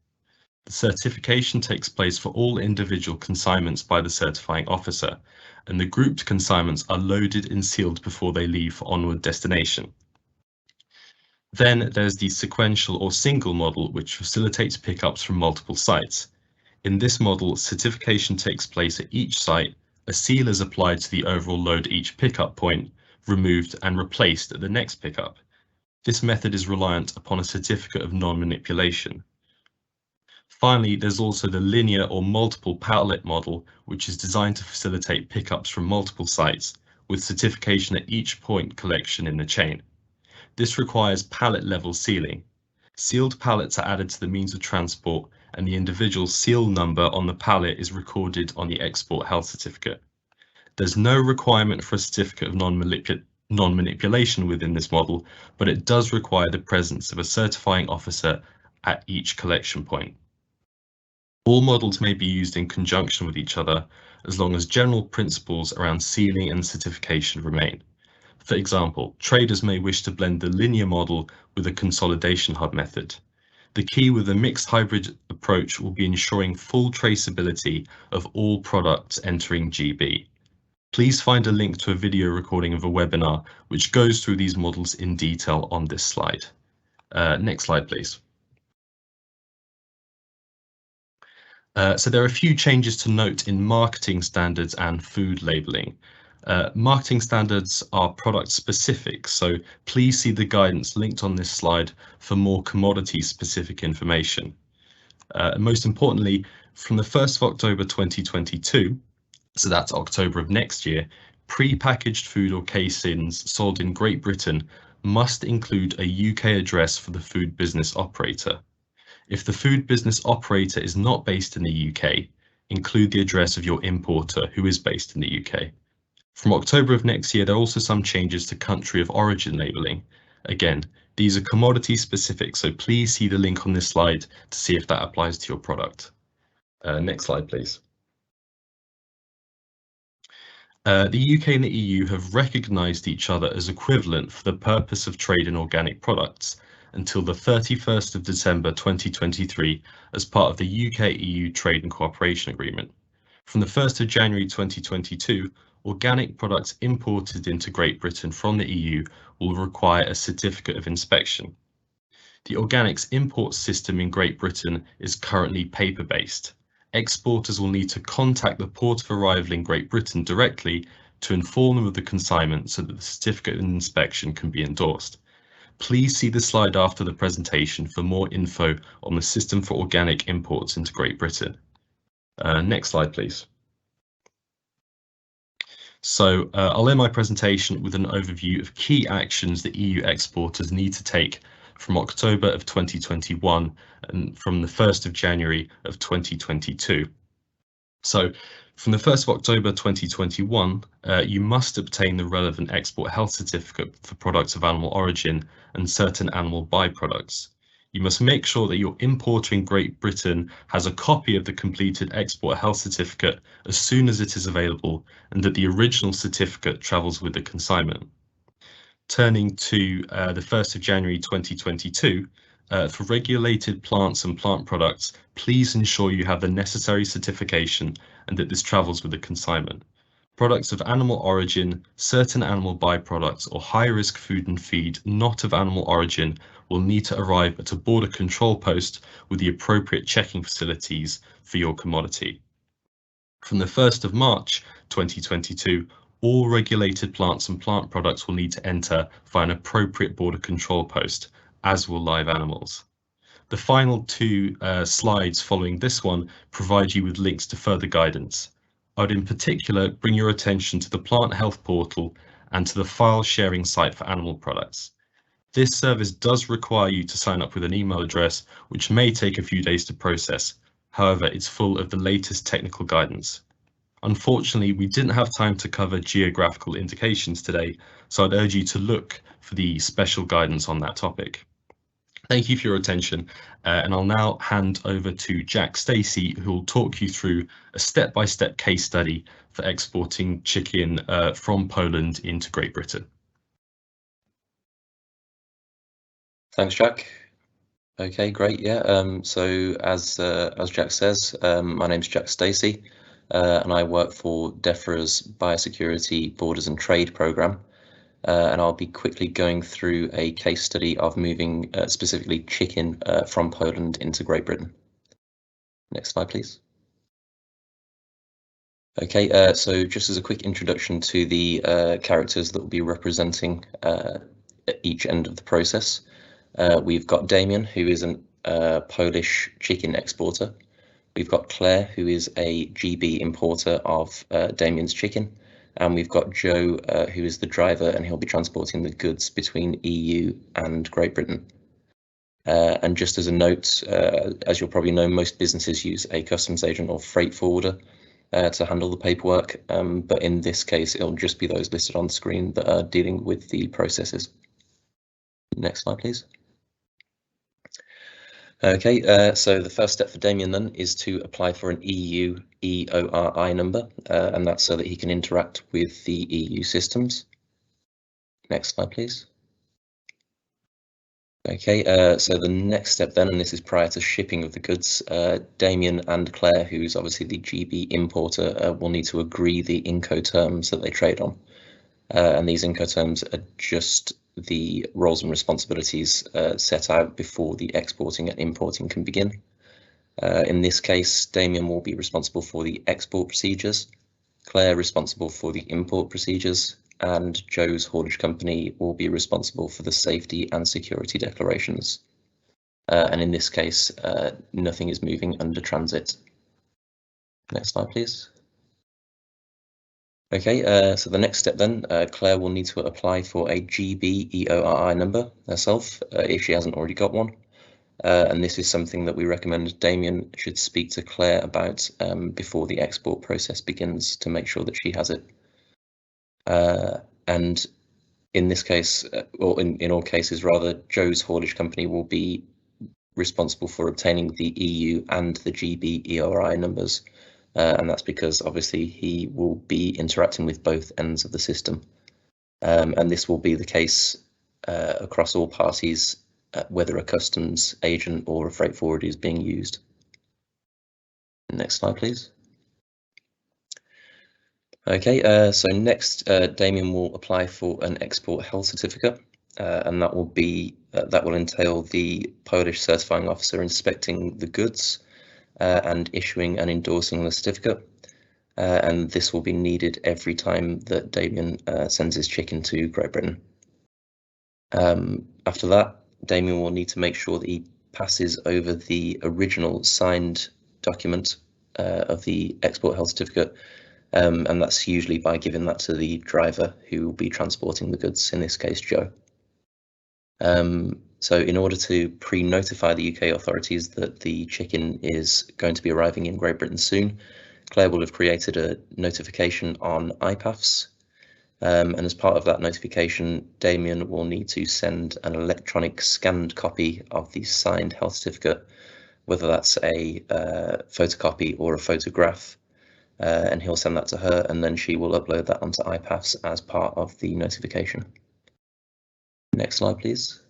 The certification takes place for all individual consignments by the certifying officer, and the grouped consignments are loaded and sealed before they leave for onward destination. Then there's the sequential or single model, which facilitates pickups from multiple sites. In this model, certification takes place at each site, a seal is applied to the overall load at each pickup point, removed and replaced at the next pickup. This method is reliant upon a certificate of non-manipulation. Finally, there's also the linear or multiple pallet model, which is designed to facilitate pickups from multiple sites, with certification at each point collection in the chain. This requires pallet level sealing. Sealed pallets are added to the means of transport, and the individual seal number on the pallet is recorded on the export health certificate. There's no requirement for a certificate of non-manipulation within this model, but it does require the presence of a certifying officer at each collection point. All models may be used in conjunction with each other, as long as general principles around sealing and certification remain. For example, traders may wish to blend the linear model with a consolidation hub method. The key with a mixed hybrid approach will be ensuring full traceability of all products entering GB. Please find a link to a video recording of a webinar which goes through these models in detail on this slide. Next slide, please. So there are a few changes to note in marketing standards and food labelling. Marketing standards are product specific, so please see the guidance linked on this slide for more commodity specific information. Most importantly, from the 1st of October 2022, so that's October of next year, pre-packaged food or casings sold in Great Britain must include a UK address for the food business operator. If the food business operator is not based in the UK, include the address of your importer who is based in the UK. From October of next year, there are also some changes to country of origin labelling. Again, these are commodity specific, so please see the link on this slide to see if that applies to your product. Next slide, please. The UK and the EU have recognised each other as equivalent for the purpose of trade in organic products until the 31st of December 2023 as part of the UK-EU Trade and Cooperation Agreement. From the 1st of January 2022, organic products imported into Great Britain from the EU will require a certificate of inspection. The organics import system in Great Britain is currently paper-based. Exporters will need to contact the port of arrival in Great Britain directly to inform them of the consignment so that the certificate of inspection can be endorsed. Please see the slide after the presentation for more info on the system for organic imports into Great Britain. Next slide, please. So I'll end my presentation with an overview of key actions that EU exporters need to take from October of 2021 and from the 1st of January of 2022. So from the 1st of October 2021, you must obtain the relevant export health certificate for products of animal origin and certain animal byproducts. You must make sure that your importer in Great Britain has a copy of the completed export health certificate as soon as it is available, and that the original certificate travels with the consignment. Turning to the 1st of January 2022, for regulated plants and plant products, please ensure you have the necessary certification and that this travels with the consignment. Products of animal origin, certain animal byproducts, or high-risk food and feed not of animal origin will need to arrive at a border control post with the appropriate checking facilities for your commodity. From the 1st of March 2022, all regulated plants and plant products will need to enter via an appropriate border control post, as will live animals. The final two slides following this one provide you with links to further guidance. I would in particular bring your attention to the Plant Health Portal and to the file sharing site for animal products. This service does require you to sign up with an email address, which may take a few days to process. However, it's full of the latest technical guidance. Unfortunately, we didn't have time to cover geographical indications today, so I'd urge you to look for the special guidance on that topic. Thank you for your attention, and I'll now hand over to Jack Stacey, who will talk you through a step-by-step case study for exporting chicken from Poland into Great Britain. Thanks, Jack. Okay, great. Yeah. So as Jack says, my name's Jack Stacey, and I work for DEFRA's Biosecurity Borders and Trade Programme. And I'll be quickly going through a case study of moving specifically chicken from Poland into Great Britain. Next slide, please. Okay, so just as a quick introduction to the characters that will be representing at each end of the process, we've got Damien, who is a Polish chicken exporter. We've got Claire, who is a GB importer of Damien's chicken. And we've got Joe, who is the driver, and he'll be transporting the goods between EU and Great Britain. And just as a note, as you'll probably know, most businesses use a customs agent or freight forwarder to handle the paperwork. But in this case, it'll just be those listed on the screen that are dealing with the processes. Next slide, please. Okay, so the first step for Damien then is to apply for an EU EORI number, and that's so that he can interact with the EU systems. Next slide, please. Okay, so the next step then, and this is prior to shipping of the goods, Damien and Claire, who's obviously the GB importer, will need to agree the Incoterms that they trade on. And these Incoterms are just the roles and responsibilities set out before the exporting and importing can begin. In this case, Damien will be responsible for the export procedures, Claire responsible for the import procedures, and Joe's haulage company will be responsible for the safety and security declarations. And in this case, nothing is moving under transit. Next slide, please. Okay, so the next step then, Claire will need to apply for a GB EORI number herself, if she hasn't already got one. And this is something that we recommend Damien should speak to Claire about before the export process begins to make sure that she has it. And in this case, or in all cases rather, Joe's haulage company will be responsible for obtaining the EU and the GB EORI numbers. And that's because obviously he will be interacting with both ends of the system. And this will be the case across all parties, whether a customs agent or a freight forwarder is being used. Next slide, please. Okay, so next, Damien will apply for an export health certificate, and that will entail the Polish certifying officer inspecting the goods and issuing and endorsing the certificate. And this will be needed every time that Damien sends his chicken to Great Britain. After that, Damien will need to make sure that he passes over the original signed document of the export health certificate, and that's usually by giving that to the driver who will be transporting the goods, in this case Joe. So in order to pre-notify the UK authorities that the chicken is going to be arriving in Great Britain soon, Claire will have created a notification on IPAFs, and as part of that notification, Damien will need to send an electronic scanned copy of the signed health certificate, whether that's a photocopy or a photograph, and he'll send that to her, and then she will upload that onto IPAFs as part of the notification. Next slide, please.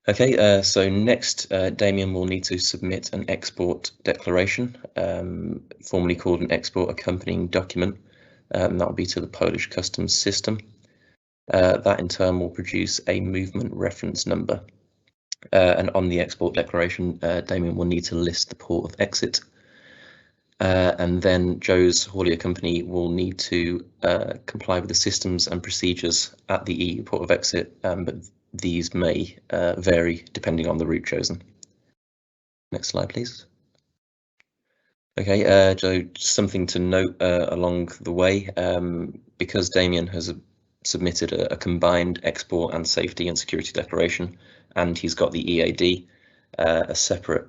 Okay, so next, Damien will need to submit an export declaration, formerly called an export accompanying document. That will be to the Polish customs system. That in turn will produce a movement reference number. And on the export declaration, Damien will need to list the port of exit. And then Joe's haulier company will need to comply with the systems and procedures at the EU port of exit, but these may vary depending on the route chosen. Next slide, please. Okay, so something to note along the way, because Damien has submitted a combined export and safety and security declaration, and he's got the EAD, a separate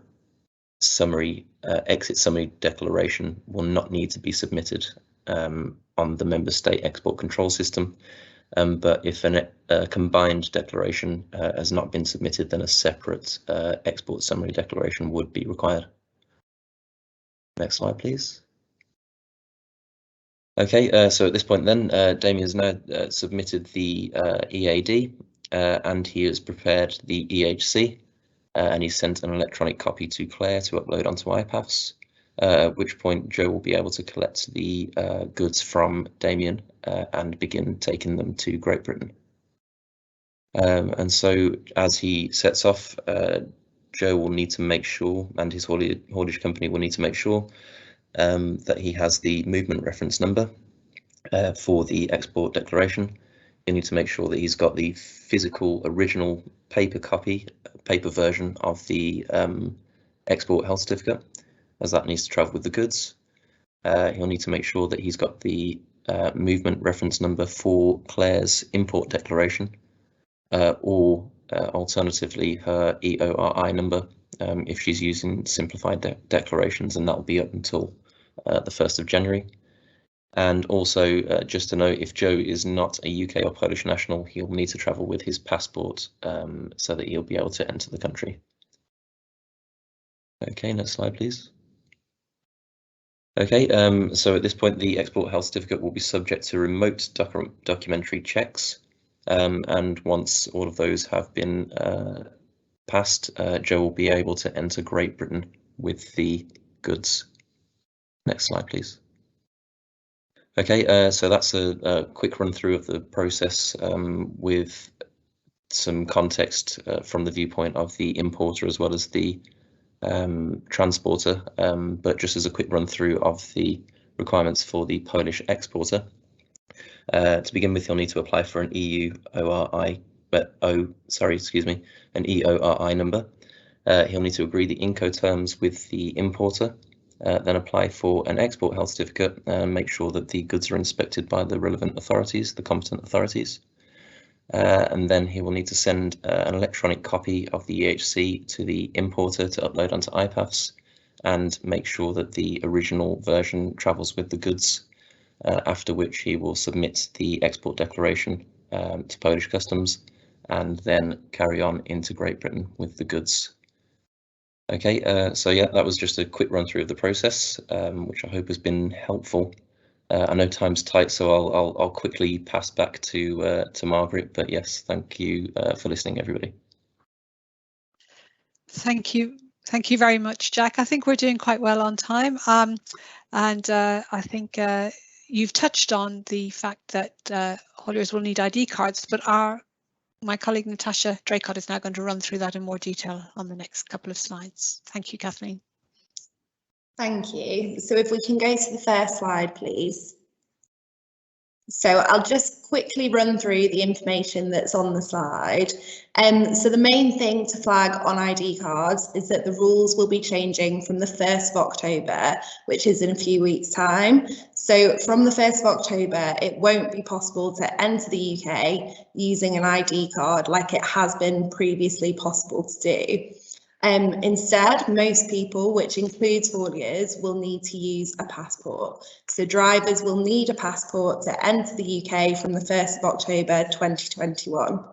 summary, exit summary declaration will not need to be submitted on the member state export control system. But if a combined declaration has not been submitted, then a separate export summary declaration would be required. Next slide, please. Okay, so at this point then, Damien has now submitted the EAD and he has prepared the EHC and he sent an electronic copy to Claire to upload onto IPAFS, at which point Joe will be able to collect the goods from Damien and begin taking them to Great Britain. And so as he sets off, Joe will need to make sure, and his haulage company will need to make sure that he has the movement reference number for the export declaration. He'll need to make sure that he's got the physical original paper copy, paper version of the export health certificate, as that needs to travel with the goods. He'll need to make sure that he's got the movement reference number for Claire's import declaration, or alternatively her EORI number if she's using simplified declarations, and that will be up until the 1st of January. And also just to note, if Joe is not a UK or Polish national, he'll need to travel with his passport so that he'll be able to enter the country. Okay, next slide, please. Okay, so at this point, the export health certificate will be subject to remote documentary checks. And once all of those have been passed, Joe will be able to enter Great Britain with the goods. Next slide, please. Okay, so that's a quick run through of the process with some context from the viewpoint of the importer as well as the transporter, but just as a quick run through of the requirements for the Polish exporter. To begin with, he'll need to apply for an an EORI number. He'll need to agree the Incoterms with the importer, then apply for an export health certificate and make sure that the goods are inspected by the relevant authorities, the competent authorities. And then he will need to send an electronic copy of the EHC to the importer to upload onto IPAFS and make sure that the original version travels with the goods, after which he will submit the export declaration to Polish customs and then carry on into Great Britain with the goods. Okay, so yeah, that was just a quick run through of the process, which I hope has been helpful. I know time's tight, so I'll quickly pass back to Margaret. But yes, thank you for listening, everybody. Thank you very much, Jack. I think we're doing quite well on time, and I think you've touched on the fact that hauliers will need ID cards, but my colleague Natasha Draycott is now going to run through that in more detail on the next couple of slides. Thank you, Kathleen. Thank you. So if we can go to the first slide, please. So I'll just quickly run through the information that's on the slide. So the main thing to flag on ID cards is that the rules will be changing from the 1st of October, which is in a few weeks' time. So from the 1st of October, it won't be possible to enter the UK using an ID card like it has been previously possible to do. Instead, most people, which includes hauliers, will need to use a passport. So drivers will need a passport to enter the UK from the 1st of October 2021.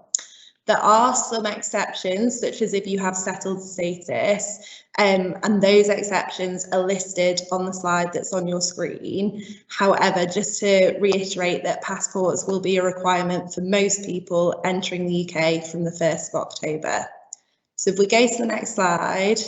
There are some exceptions, such as if you have settled status, and those exceptions are listed on the slide that's on your screen. However, just to reiterate that passports will be a requirement for most people entering the UK from the 1st of October. So if we go to the next slide,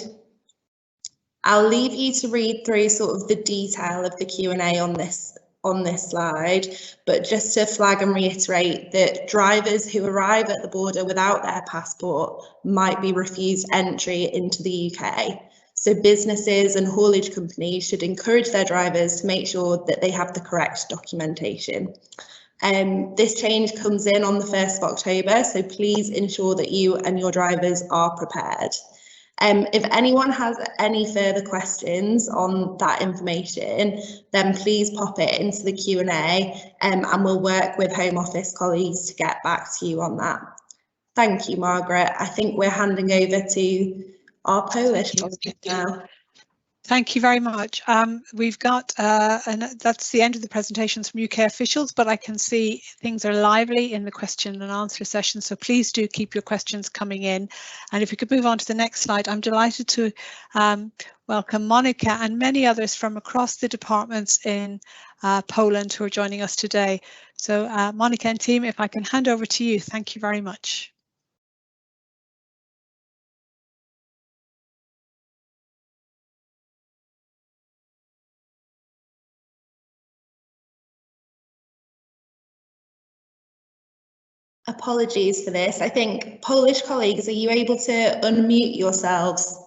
I'll leave you to read through sort of the detail of the Q&A on this slide, but just to flag and reiterate that drivers who arrive at the border without their passport might be refused entry into the UK. So businesses and haulage companies should encourage their drivers to make sure that they have the correct documentation. This change comes in on the 1st of October, so please ensure that you and your drivers are prepared. If anyone has any further questions on that information, then please pop it into the Q&A, and we'll work with Home Office colleagues to get back to you on that. Thank you, Margaret. I think we're handing over to our Polish colleague now. Thank you very much. We've got, and that's the end of the presentations from UK officials, but I can see things are lively in the question and answer session, so please do keep your questions coming in. And if we could move on to the next slide, I'm delighted to welcome Monica and many others from across the departments in Poland who are joining us today. So Monica and team, if I can hand over to you, thank you very much. Apologies for this. I think Polish colleagues, are you able to unmute yourselves?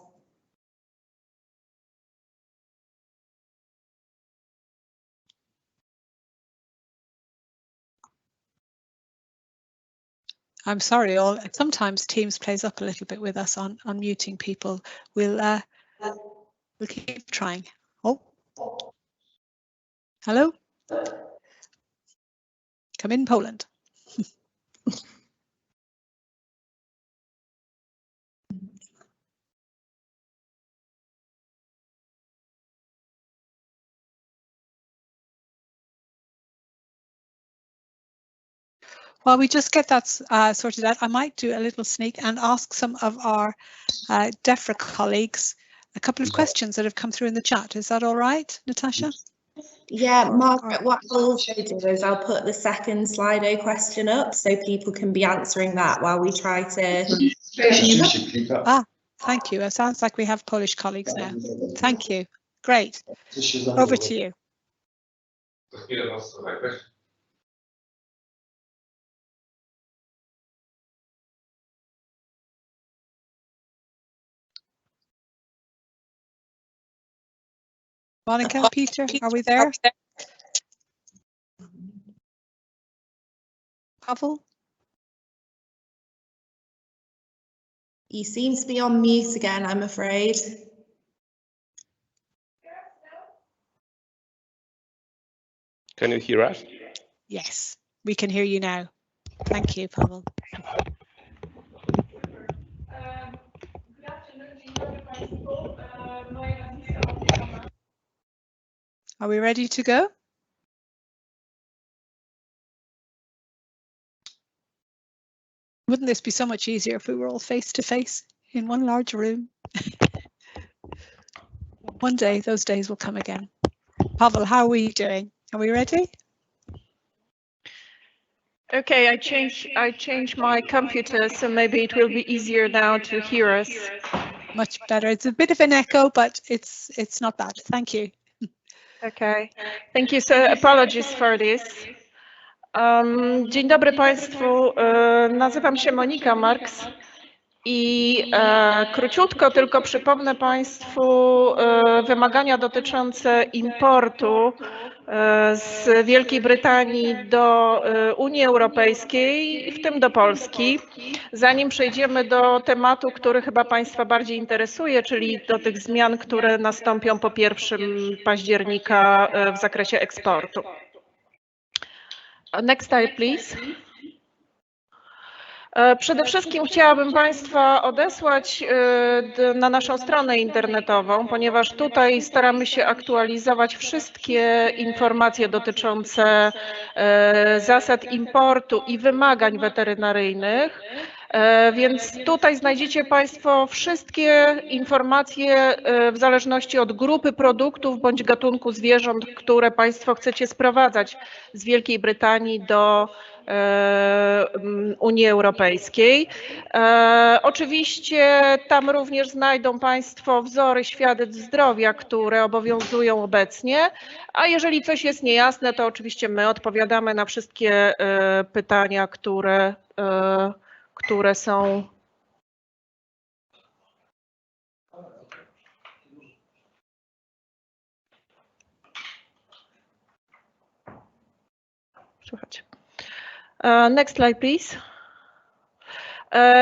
I'm sorry, all. Sometimes Teams plays up a little bit with us on muting people. We'll keep trying. Oh, hello. Come in, Poland. While we just get that sorted out, I might do a little sneak and ask some of our DEFRA colleagues a couple of questions that have come through in the chat. Is that all right, Natasha? Yeah, Margaret, what I'll also do is I'll put the second Slido question up so people can be answering that while we try to... Ah, thank you. It sounds like we have Polish colleagues now. Thank you. Great. Over to you. Monica, Peter, are we there? Pavel? You seem to be on mute again, I'm afraid. Can you hear us? Yes, we can hear you now. Thank you, Pavel. Are we ready to go? Wouldn't this be so much easier if we were all face to face in one large room? One day, those days will come again. Pavel, how are we doing? Are we ready? Okay, I changed my computer, so maybe it will be easier now to hear us. Much better. It's a bit of an echo, but it's not bad. Thank you. Okay, thank you. So apologies for this. Dzień dobry Państwu. Nazywam się Monika Marks i króciutko tylko przypomnę Państwu wymagania dotyczące importu z Wielkiej Brytanii do Unii Europejskiej, w tym do Polski. Zanim przejdziemy do tematu, który chyba Państwa bardziej interesuje, czyli do tych zmian, które nastąpią po 1 października w zakresie eksportu. Next slide, please. Przede wszystkim chciałabym Państwa odesłać na naszą stronę internetową, ponieważ tutaj staramy się aktualizować wszystkie informacje dotyczące zasad importu i wymagań weterynaryjnych. Więc tutaj znajdziecie Państwo wszystkie informacje w zależności od grupy produktów bądź gatunku zwierząt, które Państwo chcecie sprowadzać z Wielkiej Brytanii do Unii Europejskiej. Oczywiście tam również znajdą Państwo wzory świadectw zdrowia, które obowiązują obecnie, a jeżeli coś jest niejasne, to oczywiście my odpowiadamy na wszystkie pytania, które są słychać. Next slide, please.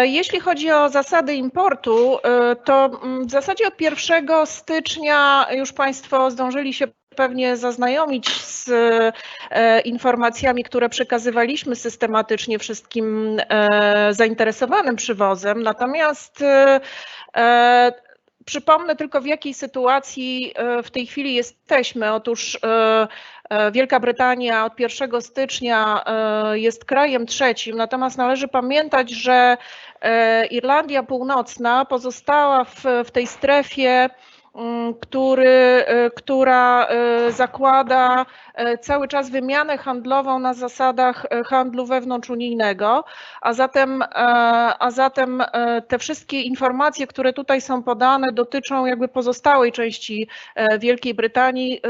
Jeśli chodzi o zasady importu, to w zasadzie od 1 stycznia już Państwo zdążyli się pewnie zaznajomić z informacjami, które przekazywaliśmy systematycznie wszystkim zainteresowanym przywozem. Natomiast przypomnę tylko, w jakiej sytuacji w tej chwili jesteśmy. Otóż Wielka Brytania od 1 stycznia jest krajem trzecim, natomiast należy pamiętać, że Irlandia Północna pozostała w tej strefie, która zakłada cały czas wymianę handlową na zasadach handlu wewnątrzunijnego, a zatem te wszystkie informacje, które tutaj są podane, dotyczą jakby pozostałej części Wielkiej Brytanii,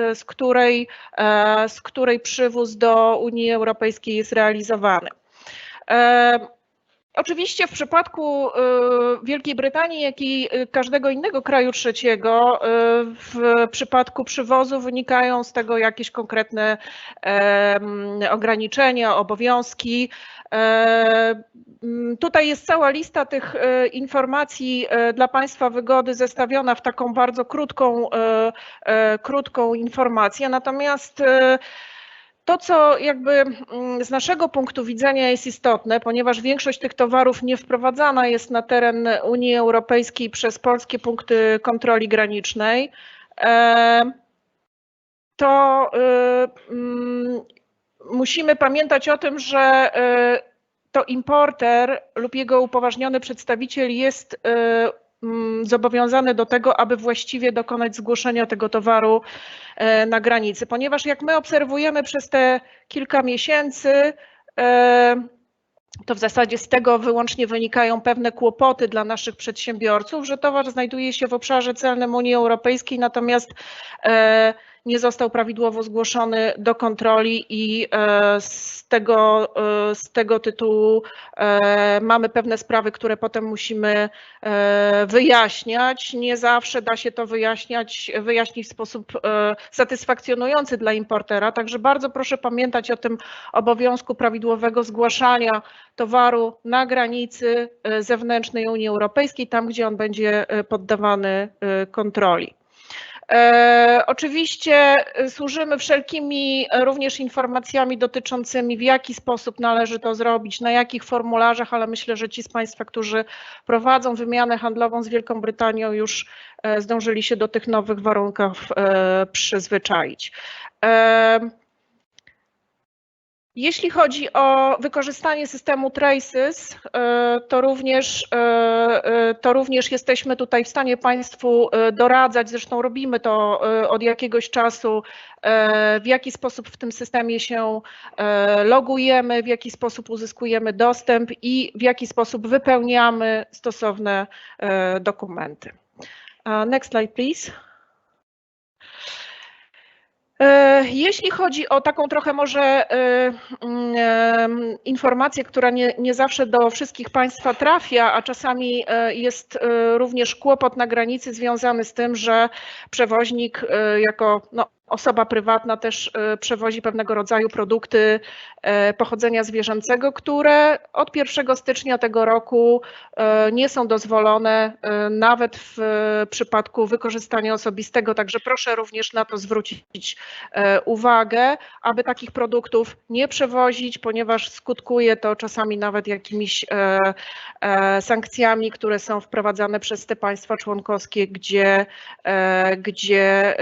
z której przywóz do Unii Europejskiej jest realizowany. Oczywiście w przypadku Wielkiej Brytanii, jak i każdego innego kraju trzeciego, w przypadku przywozu wynikają z tego jakieś konkretne ograniczenia, obowiązki. Tutaj jest cała lista tych informacji dla Państwa wygody zestawiona w taką bardzo krótką informację. Natomiast to, co jakby z naszego punktu widzenia jest istotne, ponieważ większość tych towarów nie wprowadzana jest na teren Unii Europejskiej przez polskie punkty kontroli granicznej, to musimy pamiętać o tym, że to importer lub jego upoważniony przedstawiciel jest zobowiązany do tego, aby właściwie dokonać zgłoszenia tego towaru na granicy, ponieważ jak my obserwujemy przez te kilka miesięcy, to w zasadzie z tego wyłącznie wynikają pewne kłopoty dla naszych przedsiębiorców, że towar znajduje się w obszarze celnym Unii Europejskiej, natomiast nie został prawidłowo zgłoszony do kontroli i z tego tytułu mamy pewne sprawy, które potem musimy wyjaśniać. Nie zawsze da się to wyjaśnić w sposób satysfakcjonujący dla importera, także bardzo proszę pamiętać o tym obowiązku prawidłowego zgłaszania towaru na granicy zewnętrznej Unii Europejskiej, tam gdzie on będzie poddawany kontroli. Oczywiście służymy wszelkimi również informacjami dotyczącymi, w jaki sposób należy to zrobić, na jakich formularzach, ale myślę, że ci z Państwa, którzy prowadzą wymianę handlową z Wielką Brytanią, już zdążyli się do tych nowych warunków przyzwyczaić. Jeśli chodzi o wykorzystanie systemu Traces, to również jesteśmy tutaj w stanie Państwu doradzać, zresztą robimy to od jakiegoś czasu, w jaki sposób w tym systemie się logujemy, w jaki sposób uzyskujemy dostęp i w jaki sposób wypełniamy stosowne dokumenty. Next slide, please. Jeśli chodzi o taką trochę może informację, która nie zawsze do wszystkich Państwa trafia, a czasami jest również kłopot na granicy związany z tym, że przewoźnik jako osoba prywatna też przewozi pewnego rodzaju produkty pochodzenia zwierzęcego, które od 1 stycznia tego roku nie są dozwolone nawet w przypadku wykorzystania osobistego, także proszę również na to zwrócić uwagę, aby takich produktów nie przewozić, ponieważ skutkuje to czasami nawet jakimiś sankcjami, które są wprowadzane przez te państwa członkowskie, gdzie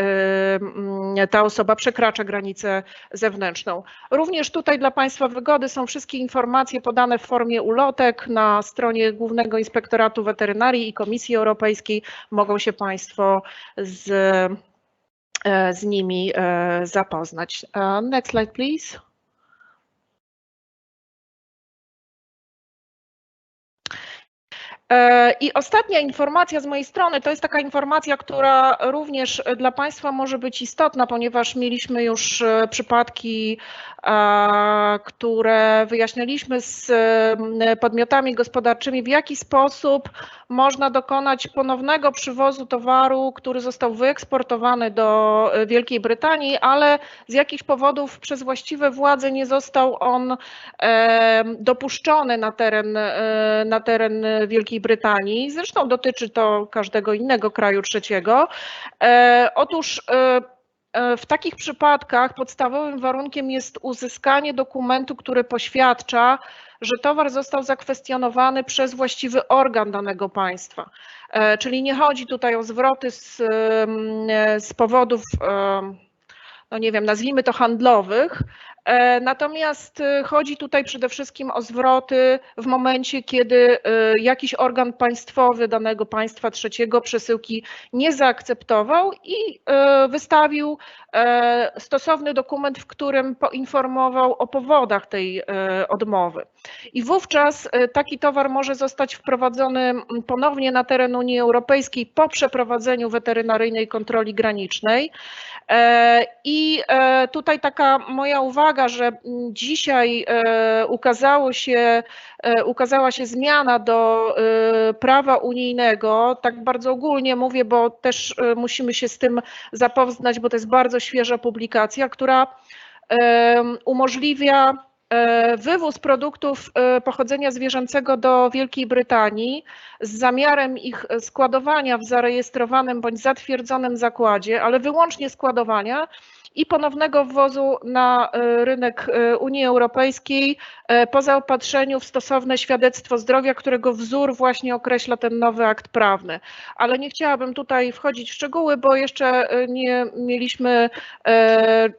ta osoba przekracza granicę zewnętrzną. Również tutaj dla Państwa wygody są wszystkie informacje podane w formie ulotek na stronie Głównego Inspektoratu Weterynarii i Komisji Europejskiej. Mogą się Państwo z nimi zapoznać. Next slide, please. I ostatnia informacja z mojej strony to jest taka informacja, która również dla Państwa może być istotna, ponieważ mieliśmy już przypadki, które wyjaśniliśmy z podmiotami gospodarczymi, w jaki sposób można dokonać ponownego przywozu towaru, który został wyeksportowany do Wielkiej Brytanii, ale z jakichś powodów przez właściwe władze nie został on dopuszczony na teren Wielkiej Brytanii. Zresztą dotyczy to każdego innego kraju trzeciego. Otóż w takich przypadkach podstawowym warunkiem jest uzyskanie dokumentu, który poświadcza, że towar został zakwestionowany przez właściwy organ danego państwa. Czyli nie chodzi tutaj o zwroty z powodów, no nie wiem, nazwijmy to handlowych, natomiast chodzi tutaj przede wszystkim o zwroty w momencie, kiedy jakiś organ państwowy danego państwa trzeciego przesyłki nie zaakceptował i wystawił stosowny dokument, w którym poinformował o powodach tej odmowy. I wówczas taki towar może zostać wprowadzony ponownie na teren Unii Europejskiej po przeprowadzeniu weterynaryjnej kontroli granicznej. I tutaj taka moja uwaga, że dzisiaj ukazała się zmiana do prawa unijnego, tak bardzo ogólnie mówię, bo też musimy się z tym zapoznać, bo to jest bardzo świeża publikacja, która umożliwia wywóz produktów pochodzenia zwierzęcego do Wielkiej Brytanii z zamiarem ich składowania w zarejestrowanym bądź zatwierdzonym zakładzie, ale wyłącznie składowania i ponownego wwozu na rynek Unii Europejskiej po zaopatrzeniu w stosowne świadectwo zdrowia, którego wzór właśnie określa ten nowy akt prawny. Ale nie chciałabym tutaj wchodzić w szczegóły, bo jeszcze nie mieliśmy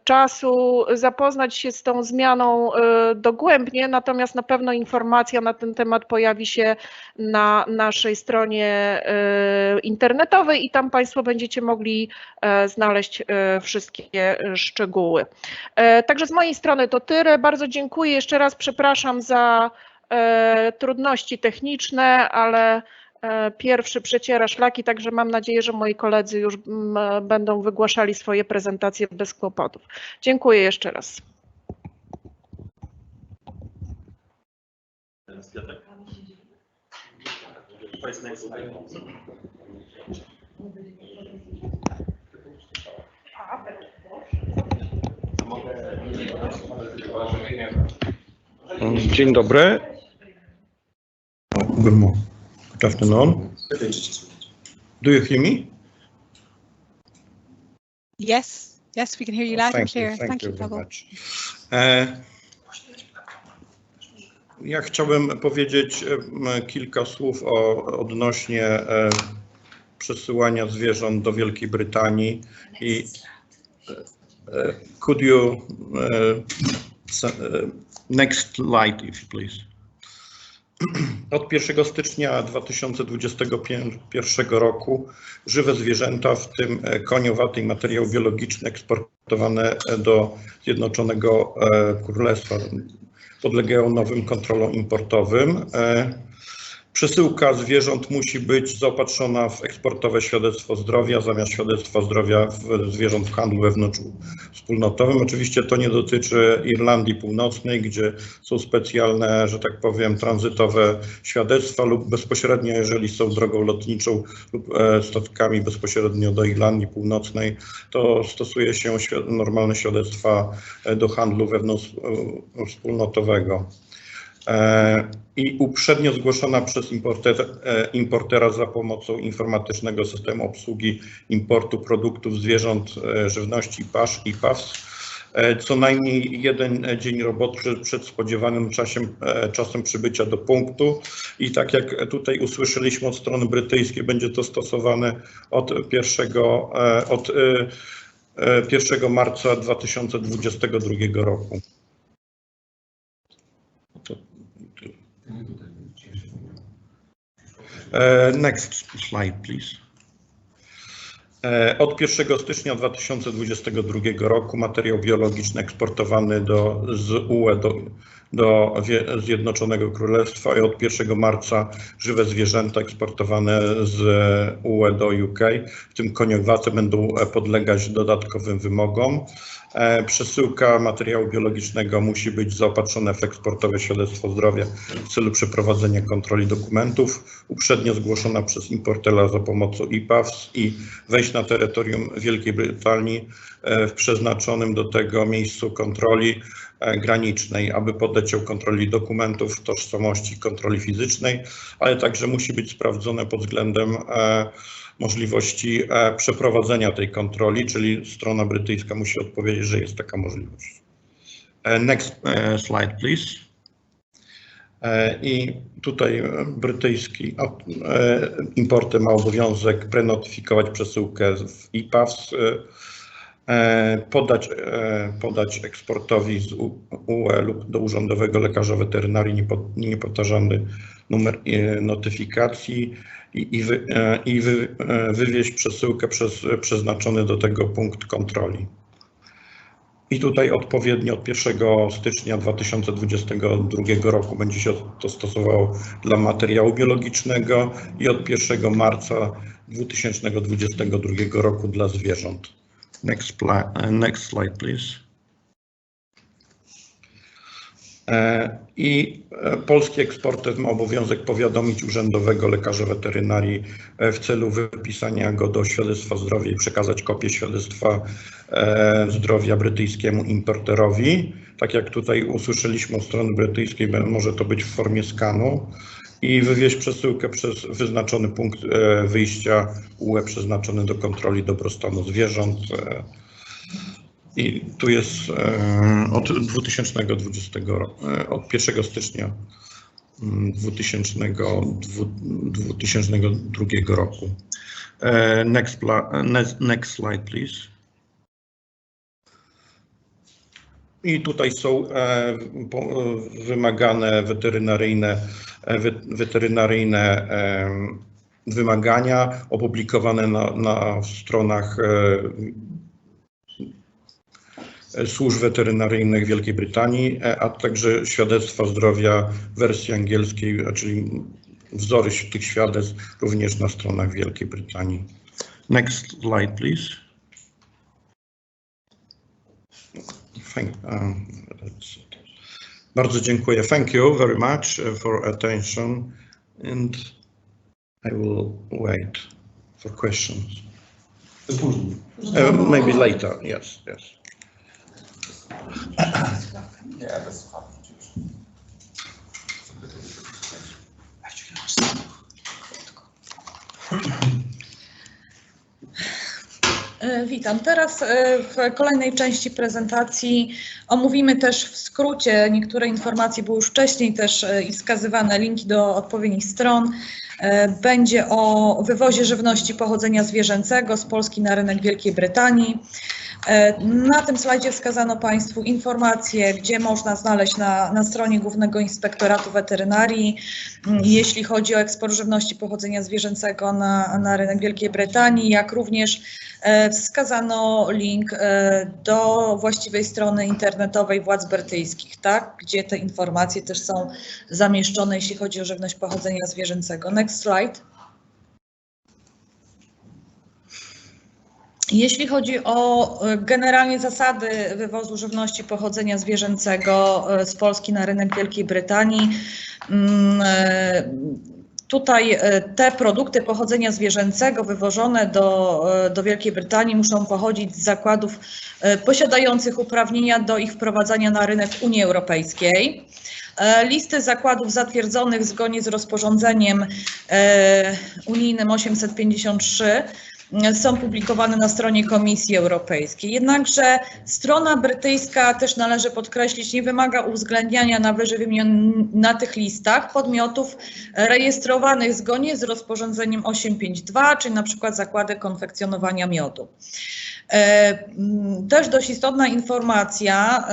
czasu zapoznać się z tą zmianą dogłębnie, natomiast na pewno informacja na ten temat pojawi się na naszej stronie internetowej i tam Państwo będziecie mogli znaleźć wszystkie szczegóły. Także z mojej strony to tyle. Bardzo dziękuję. Jeszcze raz przepraszam za trudności techniczne, ale pierwszy przeciera szlaki, także mam nadzieję, że moi koledzy już będą wygłaszali swoje prezentacje bez kłopotów. Dziękuję jeszcze raz. Dzień dobry. Good afternoon. Do you hear me? Yes, yes, we can hear you loud and clear. Thank you very Paweł. much. Ja chciałbym powiedzieć kilka słów odnośnie przesyłania zwierząt do Wielkiej Brytanii i could you next slide, if you please. Od 1 stycznia 2021 roku żywe zwierzęta, w tym koniowate i materiał biologiczny eksportowane do Zjednoczonego Królestwa, podlegają nowym kontrolom importowym. Przesyłka zwierząt musi być zaopatrzona w eksportowe świadectwo zdrowia zamiast świadectwa zdrowia zwierząt w handlu wewnątrzwspólnotowym. Oczywiście to nie dotyczy Irlandii Północnej, gdzie są specjalne, że tak powiem, tranzytowe świadectwa lub bezpośrednio, jeżeli są drogą lotniczą lub statkami bezpośrednio do Irlandii Północnej, to stosuje się normalne świadectwa do handlu wewnątrzwspólnotowego. I uprzednio zgłoszona przez importera za pomocą informatycznego systemu obsługi importu produktów zwierząt, żywności, pasz i paws, co najmniej 1 dzień roboczy przed spodziewanym czasem przybycia do punktu. I tak jak tutaj usłyszeliśmy od strony brytyjskiej, będzie to stosowane od 1 marca 2022 roku. Next slide, please. Od 1 stycznia 2022 roku materiał biologiczny eksportowany z UE do Zjednoczonego Królestwa i od 1 marca żywe zwierzęta eksportowane z UE do UK, w tym koniowate, będą podlegać dodatkowym wymogom. Przesyłka materiału biologicznego musi być zaopatrzona w eksportowe świadectwo zdrowia w celu przeprowadzenia kontroli dokumentów, uprzednio zgłoszona przez importera za pomocą IPAWS i wejść na terytorium Wielkiej Brytanii w przeznaczonym do tego miejscu kontroli granicznej, aby poddać się kontroli dokumentów, tożsamości, kontroli fizycznej, ale także musi być sprawdzone pod względem możliwości przeprowadzenia tej kontroli, czyli strona brytyjska musi odpowiedzieć, że jest taka możliwość. Next slide, please. I tutaj brytyjski importer ma obowiązek prenotyfikować przesyłkę w IPAWS, podać eksportowi z UE lub do urzędowego lekarza weterynarii niepowtarzalny numer notyfikacji i wywieźć przesyłkę przez przeznaczony do tego punkt kontroli. I tutaj odpowiednio od 1 stycznia 2022 roku będzie się to stosowało dla materiału biologicznego i od 1 marca 2022 roku dla zwierząt. Next slide, please. I polski eksporter ma obowiązek powiadomić urzędowego lekarza weterynarii w celu wypisania go do świadectwa zdrowia i przekazać kopię świadectwa zdrowia brytyjskiemu importerowi. Tak jak tutaj usłyszeliśmy od strony brytyjskiej, może to być w formie skanu i wywieźć przesyłkę przez wyznaczony punkt wyjścia UE przeznaczony do kontroli dobrostanu zwierząt. I tu jest od 2020 roku, od 1 stycznia 2002 roku. Next slide, please. I tutaj są wymagane weterynaryjne wymagania opublikowane na stronach służb weterynaryjnych Wielkiej Brytanii, a także świadectwa zdrowia w wersji angielskiej, czyli wzory tych świadectw również na stronach Wielkiej Brytanii. Next slide, please. Bardzo dziękuję. Thank you very much for attention and I will wait for questions. Maybe later, yes. Witam. Teraz w kolejnej części prezentacji omówimy też w skrócie, niektóre informacje były już wcześniej też i wskazywane, linki do odpowiednich stron. Będzie o wywozie żywności pochodzenia zwierzęcego z Polski na rynek Wielkiej Brytanii. Na tym slajdzie wskazano Państwu informacje, gdzie można znaleźć na stronie Głównego Inspektoratu Weterynarii, jeśli chodzi o eksport żywności pochodzenia zwierzęcego na rynek Wielkiej Brytanii, jak również wskazano link do właściwej strony internetowej władz brytyjskich, tak, gdzie te informacje też są zamieszczone, jeśli chodzi o żywność pochodzenia zwierzęcego. Next slide. Jeśli chodzi o generalnie zasady wywozu żywności pochodzenia zwierzęcego z Polski na rynek Wielkiej Brytanii, tutaj te produkty pochodzenia zwierzęcego wywożone do Wielkiej Brytanii muszą pochodzić z zakładów posiadających uprawnienia do ich wprowadzania na rynek Unii Europejskiej. Listy zakładów zatwierdzonych zgodnie z rozporządzeniem unijnym 853 są publikowane na stronie Komisji Europejskiej. Jednakże strona brytyjska, też należy podkreślić, nie wymaga uwzględniania na wyżej wymienionych listach podmiotów rejestrowanych zgodnie z rozporządzeniem 852, czyli na przykład zakłady konfekcjonowania miodu. Też dość istotna informacja,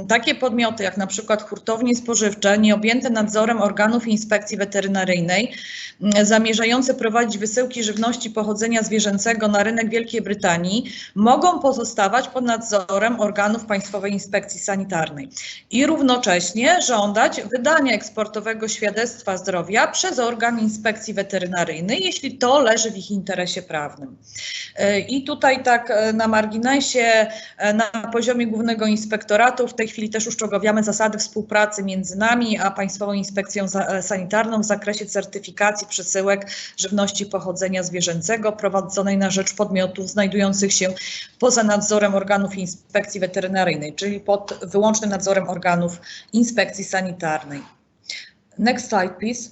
takie podmioty jak na przykład hurtownie spożywcze nieobjęte nadzorem organów inspekcji weterynaryjnej, zamierzające prowadzić wysyłki żywności pochodzenia zwierzęcego na rynek Wielkiej Brytanii, mogą pozostawać pod nadzorem organów Państwowej Inspekcji Sanitarnej i równocześnie żądać wydania eksportowego świadectwa zdrowia przez organ inspekcji weterynaryjnej, jeśli to leży w ich interesie prawnym. I tutaj tak na marginesie, na poziomie Głównego Inspektoratu w tej chwili też uszczegółowiamy zasady współpracy między nami a Państwową Inspekcją Sanitarną w zakresie certyfikacji przesyłek żywności pochodzenia zwierzęcego prowadzonej na rzecz podmiotów znajdujących się poza nadzorem organów inspekcji weterynaryjnej, czyli pod wyłącznym nadzorem organów inspekcji sanitarnej. Next slide, please.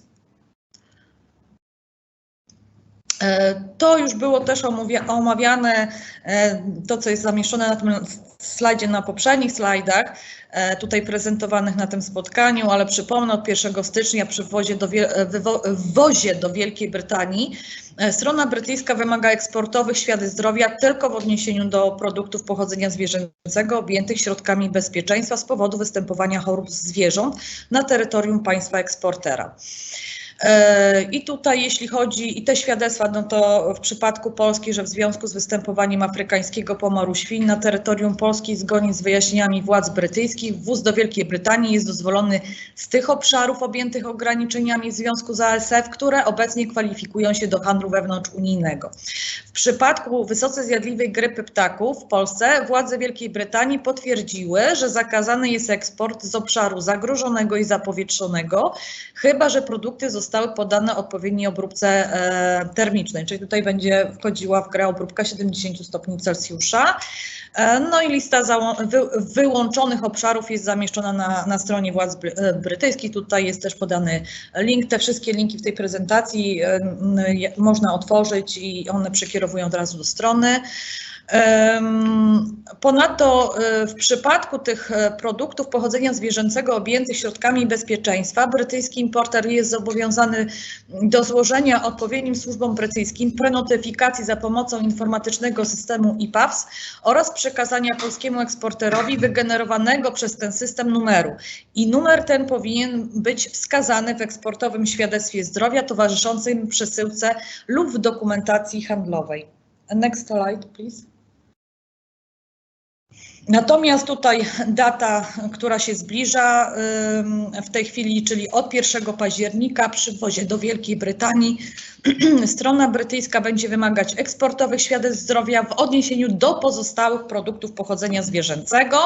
To już było też omawiane, to co jest zamieszczone na tym slajdzie, na poprzednich slajdach, tutaj prezentowanych na tym spotkaniu, ale przypomnę, od 1 stycznia przy wwozie do Wielkiej Brytanii strona brytyjska wymaga eksportowych świadectw zdrowia tylko w odniesieniu do produktów pochodzenia zwierzęcego objętych środkami bezpieczeństwa z powodu występowania chorób zwierząt na terytorium państwa eksportera. I tutaj jeśli chodzi, i te świadectwa, no to w przypadku Polski, że w związku z występowaniem afrykańskiego pomoru świń na terytorium Polski zgodnie z wyjaśnieniami władz brytyjskich wwóz do Wielkiej Brytanii jest dozwolony z tych obszarów objętych ograniczeniami w związku z ASF, które obecnie kwalifikują się do handlu wewnątrzunijnego. W przypadku wysoce zjadliwej grypy ptaków w Polsce władze Wielkiej Brytanii potwierdziły, że zakazany jest eksport z obszaru zagrożonego i zapowietrzonego, chyba że produkty zostały poddane odpowiedniej obróbce termicznej, czyli tutaj będzie wchodziła w grę obróbka 70 stopni Celsjusza. No i lista wyłączonych obszarów jest zamieszczona na stronie władz brytyjskich. Tutaj jest też podany link. Te wszystkie linki w tej prezentacji można otworzyć i one przekierowują od razu do strony. Ponadto w przypadku tych produktów pochodzenia zwierzęcego objętych środkami bezpieczeństwa brytyjski importer jest zobowiązany do złożenia odpowiednim służbom brytyjskim prenotyfikacji za pomocą informatycznego systemu IPAWS oraz przekazania polskiemu eksporterowi wygenerowanego przez ten system numeru. I numer ten powinien być wskazany w eksportowym świadectwie zdrowia towarzyszącym przesyłce lub w dokumentacji handlowej. Next slide, please. Natomiast tutaj data, która się zbliża w tej chwili, czyli od 1 października przy wwozie do Wielkiej Brytanii strona brytyjska będzie wymagać eksportowych świadectw zdrowia w odniesieniu do pozostałych produktów pochodzenia zwierzęcego.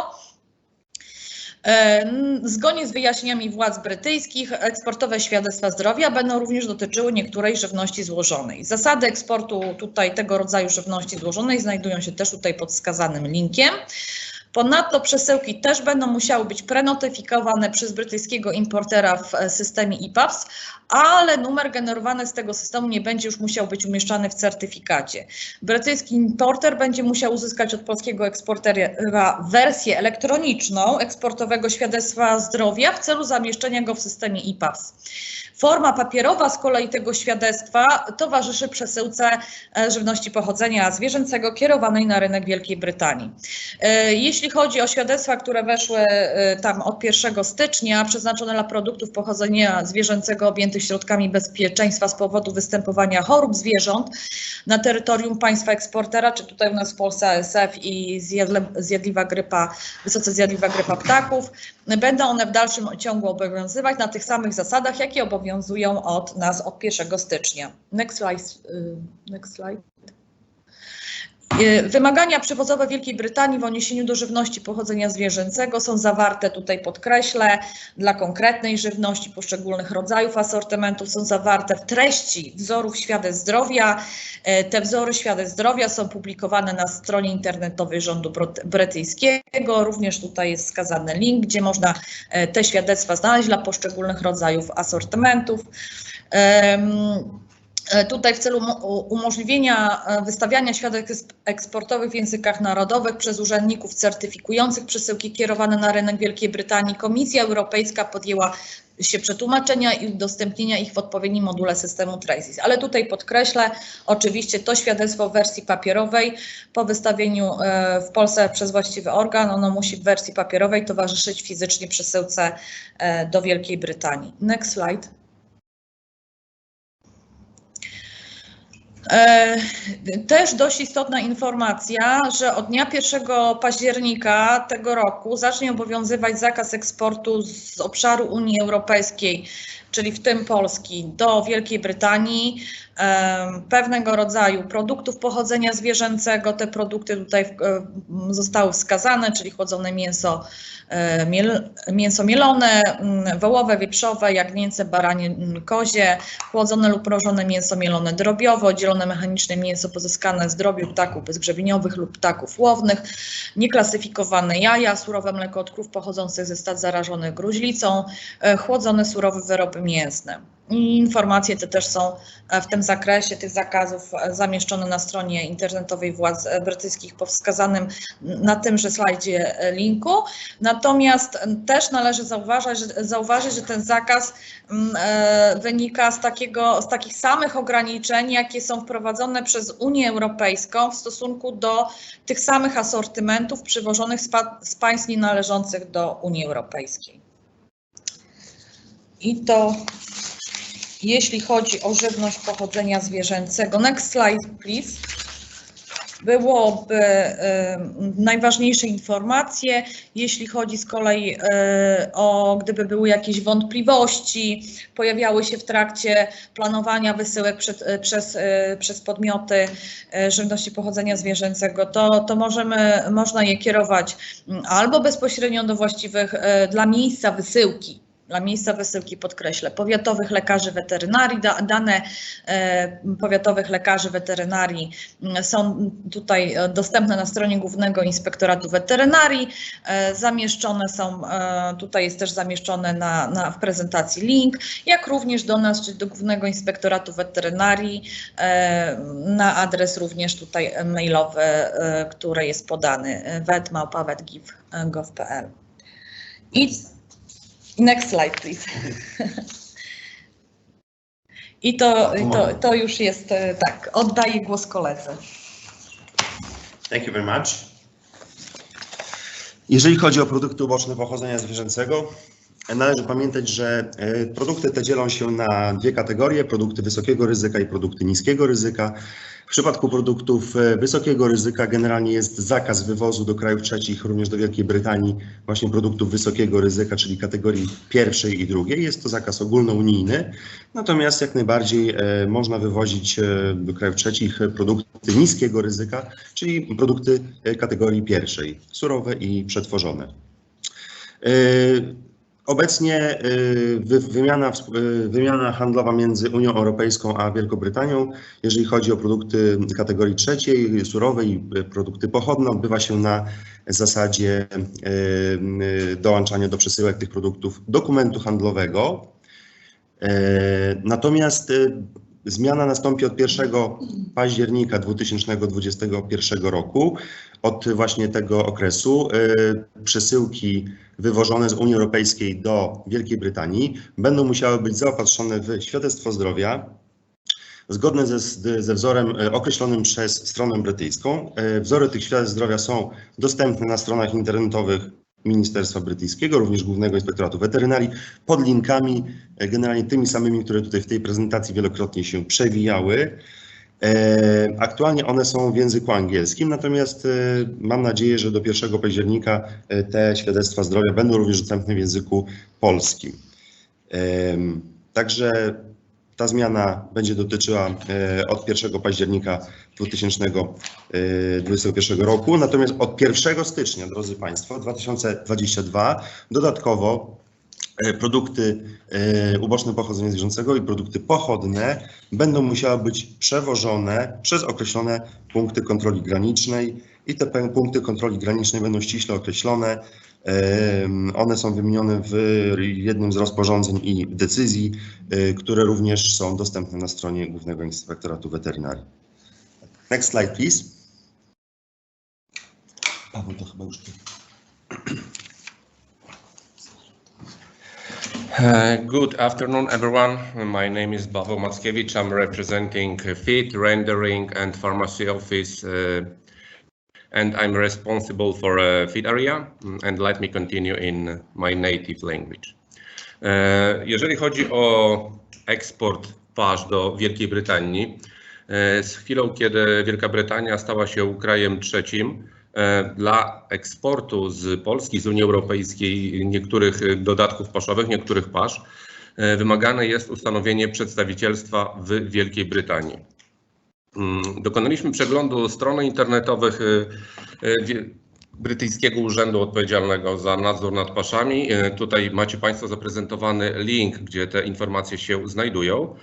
Zgodnie z wyjaśnieniami władz brytyjskich eksportowe świadectwa zdrowia będą również dotyczyły niektórej żywności złożonej. Zasady eksportu tutaj tego rodzaju żywności złożonej znajdują się też tutaj pod wskazanym linkiem. Ponadto przesyłki też będą musiały być prenotyfikowane przez brytyjskiego importera w systemie IPAWS, ale numer generowany z tego systemu nie będzie już musiał być umieszczany w certyfikacie. Brytyjski importer będzie musiał uzyskać od polskiego eksportera wersję elektroniczną eksportowego świadectwa zdrowia w celu zamieszczenia go w systemie IPAWS. Forma papierowa z kolei tego świadectwa towarzyszy przesyłce żywności pochodzenia zwierzęcego kierowanej na rynek Wielkiej Brytanii. Jeśli chodzi o świadectwa, które weszły tam od 1 stycznia, przeznaczone dla produktów pochodzenia zwierzęcego objętych środkami bezpieczeństwa z powodu występowania chorób zwierząt na terytorium państwa eksportera, czy tutaj u nas w Polsce ASF i zjadliwa grypa, wysoce zjadliwa grypa ptaków, będą one w dalszym ciągu obowiązywać na tych samych zasadach, jakie obowiązują od nas od 1 stycznia. Next slide. Wymagania przywozowe Wielkiej Brytanii w odniesieniu do żywności pochodzenia zwierzęcego są zawarte, tutaj podkreślę, dla konkretnej żywności, poszczególnych rodzajów asortymentów są zawarte w treści wzorów świadectw zdrowia. Te wzory świadectw zdrowia są publikowane na stronie internetowej rządu brytyjskiego. Również tutaj jest wskazany link, gdzie można te świadectwa znaleźć dla poszczególnych rodzajów asortymentów. Tutaj w celu umożliwienia wystawiania świadectw eksportowych w językach narodowych przez urzędników certyfikujących przesyłki kierowane na rynek Wielkiej Brytanii, Komisja Europejska podjęła się przetłumaczenia i udostępnienia ich w odpowiednim module systemu Traces. Ale tutaj podkreślę, oczywiście to świadectwo w wersji papierowej po wystawieniu w Polsce przez właściwy organ, ono musi w wersji papierowej towarzyszyć fizycznie przesyłce do Wielkiej Brytanii. Next slide. Też dość istotna informacja, że od dnia 1 października tego roku zacznie obowiązywać zakaz eksportu z obszaru Unii Europejskiej, czyli w tym Polski, do Wielkiej Brytanii pewnego rodzaju produktów pochodzenia zwierzęcego. Te produkty tutaj zostały wskazane, czyli chłodzone mięso mielone, wołowe, wieprzowe, jagnięce, baranie, kozie, chłodzone lub mrożone mięso mielone drobiowo, dzielone mechanicznie mięso pozyskane z drobiu ptaków bezgrzebieniowych lub ptaków łownych, nieklasyfikowane jaja, surowe mleko od krów pochodzących ze stad zarażonych gruźlicą, chłodzone surowe wyroby mięsne. I informacje te też są w tym zakresie tych zakazów zamieszczone na stronie internetowej władz brytyjskich po wskazanym na tymże slajdzie linku. Natomiast też należy zauważyć, że ten zakaz wynika z takich samych ograniczeń, jakie są wprowadzone przez Unię Europejską w stosunku do tych samych asortymentów przywożonych z państw nienależących do Unii Europejskiej. I to jeśli chodzi o żywność pochodzenia zwierzęcego. Next slide, please. Byłoby najważniejsze informacje, jeśli chodzi z kolei gdyby były jakieś wątpliwości, pojawiały się w trakcie planowania wysyłek przez podmioty żywności pochodzenia zwierzęcego, to można je kierować albo bezpośrednio do właściwych dla miejsca wysyłki. Dla miejsca wysyłki podkreślę, powiatowych lekarzy weterynarii. Dane powiatowych lekarzy weterynarii są tutaj dostępne na stronie Głównego Inspektoratu Weterynarii. Zamieszczone są, tutaj jest też zamieszczony w prezentacji link, jak również do nas, czyli do Głównego Inspektoratu Weterynarii, na adres również tutaj mailowy, który jest podany vet@vet.gov.pl. Next slide, please. I to już jest, tak, oddaję głos koledze. Thank you very much. Jeżeli chodzi o produkty uboczne pochodzenia zwierzęcego, należy pamiętać, że produkty te dzielą się na dwie kategorie, produkty wysokiego ryzyka i produkty niskiego ryzyka. W przypadku produktów wysokiego ryzyka generalnie jest zakaz wywozu do krajów trzecich, również do Wielkiej Brytanii, właśnie produktów wysokiego ryzyka, czyli kategorii pierwszej i drugiej. Jest to zakaz ogólnounijny, natomiast jak najbardziej można wywozić do krajów trzecich produkty niskiego ryzyka, czyli produkty kategorii pierwszej, surowe i przetworzone. Obecnie wymiana handlowa między Unią Europejską a Wielką Brytanią, jeżeli chodzi o produkty kategorii trzeciej, surowe i produkty pochodne, odbywa się na zasadzie dołączania do przesyłek tych produktów dokumentu handlowego. Natomiast zmiana nastąpi od 1 października 2021 roku. Od właśnie tego okresu przesyłki wywożone z Unii Europejskiej do Wielkiej Brytanii będą musiały być zaopatrzone w świadectwo zdrowia zgodne ze wzorem określonym przez stronę brytyjską. Wzory tych świadectw zdrowia są dostępne na stronach internetowych Ministerstwa Brytyjskiego, również Głównego Inspektoratu Weterynarii, pod linkami generalnie tymi samymi, które tutaj w tej prezentacji wielokrotnie się przewijały. Aktualnie one są w języku angielskim, natomiast mam nadzieję, że do 1 października te świadectwa zdrowia będą również dostępne w języku polskim. Także ta zmiana będzie dotyczyła od 1 października 2021 roku, natomiast od 1 stycznia, drodzy Państwo, 2022 dodatkowo produkty uboczne pochodzenia zwierzęcego i produkty pochodne będą musiały być przewożone przez określone punkty kontroli granicznej i te punkty kontroli granicznej będą ściśle określone. One są wymienione w jednym z rozporządzeń i decyzji, które również są dostępne na stronie Głównego Inspektoratu Weterynarii. Next slide, please. Paweł, to chyba już... Good afternoon, everyone. My name is Paweł Mackiewicz. I'm representing feed, rendering, and pharmacy office, and I'm responsible for a feed area. And let me continue in my native language. Jeżeli chodzi o eksport pasz do Wielkiej Brytanii, z chwilą, kiedy Wielka Brytania stała się krajem trzecim, dla eksportu z Polski, z Unii Europejskiej niektórych dodatków paszowych, niektórych pasz, wymagane jest ustanowienie przedstawicielstwa w Wielkiej Brytanii. Dokonaliśmy przeglądu stron internetowych brytyjskiego urzędu odpowiedzialnego za nadzór nad paszami. Tutaj macie Państwo zaprezentowany link, gdzie te informacje się znajdują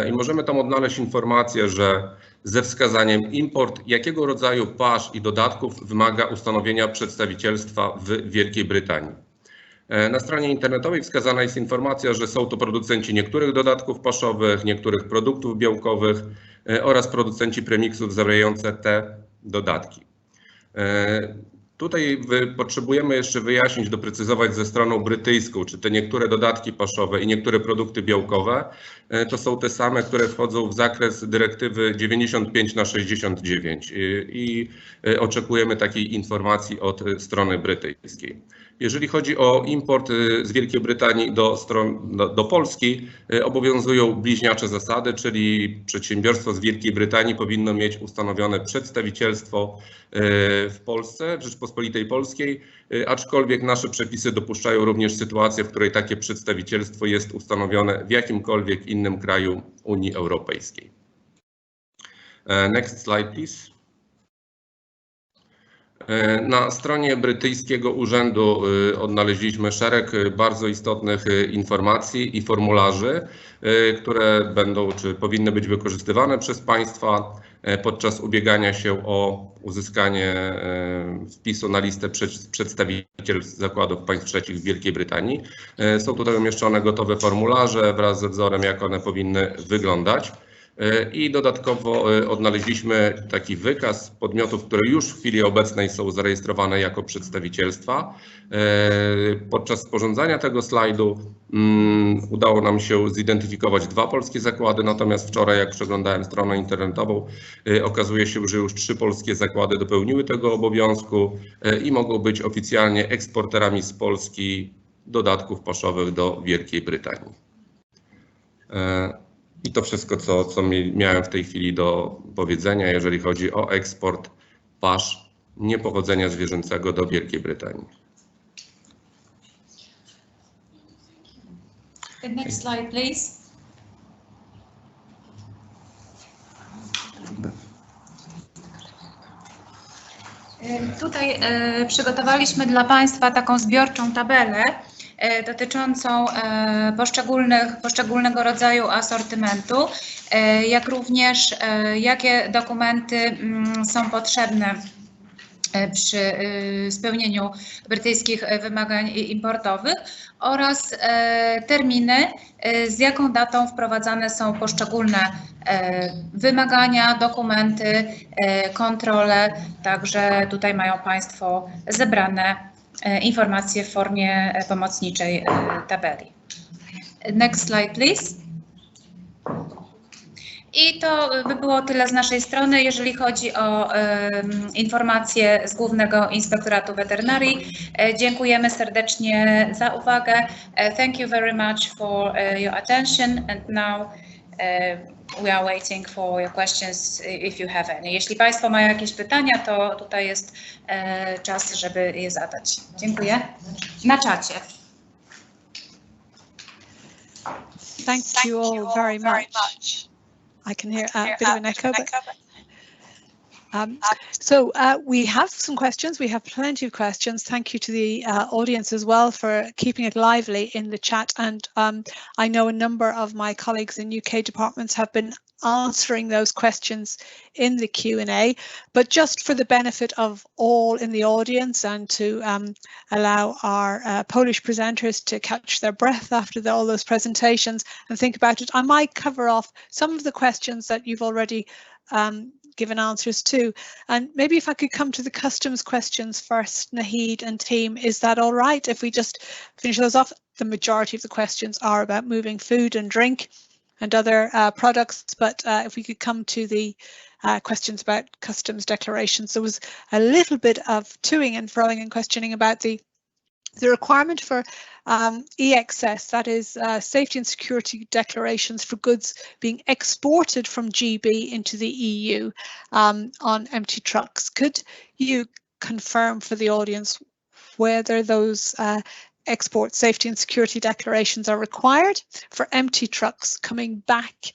i możemy tam odnaleźć informację, że ze wskazaniem import jakiego rodzaju pasz i dodatków wymaga ustanowienia przedstawicielstwa w Wielkiej Brytanii. Na stronie internetowej wskazana jest informacja, że są to producenci niektórych dodatków paszowych, niektórych produktów białkowych oraz producenci premiksów zawierające te dodatki. Tutaj potrzebujemy jeszcze wyjaśnić, doprecyzować ze stroną brytyjską, czy te niektóre dodatki paszowe i niektóre produkty białkowe to są te same, które wchodzą w zakres dyrektywy 95/69 i oczekujemy takiej informacji od strony brytyjskiej. Jeżeli chodzi o import z Wielkiej Brytanii do Polski, obowiązują bliźniacze zasady, czyli przedsiębiorstwo z Wielkiej Brytanii powinno mieć ustanowione przedstawicielstwo w Polsce, w Rzeczpospolitej Polskiej, aczkolwiek nasze przepisy dopuszczają również sytuację, w której takie przedstawicielstwo jest ustanowione w jakimkolwiek innym kraju Unii Europejskiej. Next slide, please. Na stronie brytyjskiego urzędu odnaleźliśmy szereg bardzo istotnych informacji i formularzy, które będą czy powinny być wykorzystywane przez Państwa podczas ubiegania się o uzyskanie wpisu na listę przedstawicielstw zakładów państw trzecich w Wielkiej Brytanii. Są tutaj umieszczone gotowe formularze wraz ze wzorem, jak one powinny wyglądać. I dodatkowo odnaleźliśmy taki wykaz podmiotów, które już w chwili obecnej są zarejestrowane jako przedstawicielstwa. Podczas sporządzania tego slajdu udało nam się zidentyfikować 2 polskie zakłady, natomiast wczoraj, jak przeglądałem stronę internetową, okazuje się, że już 3 polskie zakłady dopełniły tego obowiązku i mogą być oficjalnie eksporterami z Polski dodatków paszowych do Wielkiej Brytanii. I to wszystko, co miałem w tej chwili do powiedzenia, jeżeli chodzi o eksport pasz niepochodzenia zwierzęcego do Wielkiej Brytanii. The next slide, please. Tutaj przygotowaliśmy dla Państwa taką zbiorczą tabelę dotyczącą poszczególnego rodzaju asortymentu, jak również jakie dokumenty są potrzebne przy spełnieniu brytyjskich wymagań importowych oraz terminy, z jaką datą wprowadzane są poszczególne wymagania, dokumenty, kontrole. Także tutaj mają Państwo zebrane informacje w formie pomocniczej tabeli. Next slide, please. I to by było tyle z naszej strony, jeżeli chodzi o informacje z Głównego Inspektoratu Weterynarii. Dziękujemy serdecznie za uwagę. Thank you very much for your attention and now we are waiting for your questions if you have any. Jeśli Państwo mają jakieś pytania, to tutaj jest czas, żeby je zadać. Dziękuję. Na czacie. Thank you all very much. I can hear a bit of an echo. So we have some questions. We have plenty of questions. Thank you to the audience as well for keeping it lively in the chat. And I know a number of my colleagues in UK departments have been answering those questions in the Q&A. But just for the benefit of all in the audience and to allow our Polish presenters to catch their breath after all those presentations and think about it, I might cover off some of the questions that you've already given answers to. And maybe if I could come to the customs questions first, Naheed and team, is that all right? If we just finish those off, the majority of the questions are about moving food and drink and other products, but if we could come to the questions about customs declarations. There was a little bit of toing and froing and questioning about the requirement for EXS, that is safety and security declarations for goods being exported from GB into the EU on empty trucks. Could you confirm for the audience whether those export safety and security declarations are required for empty trucks coming back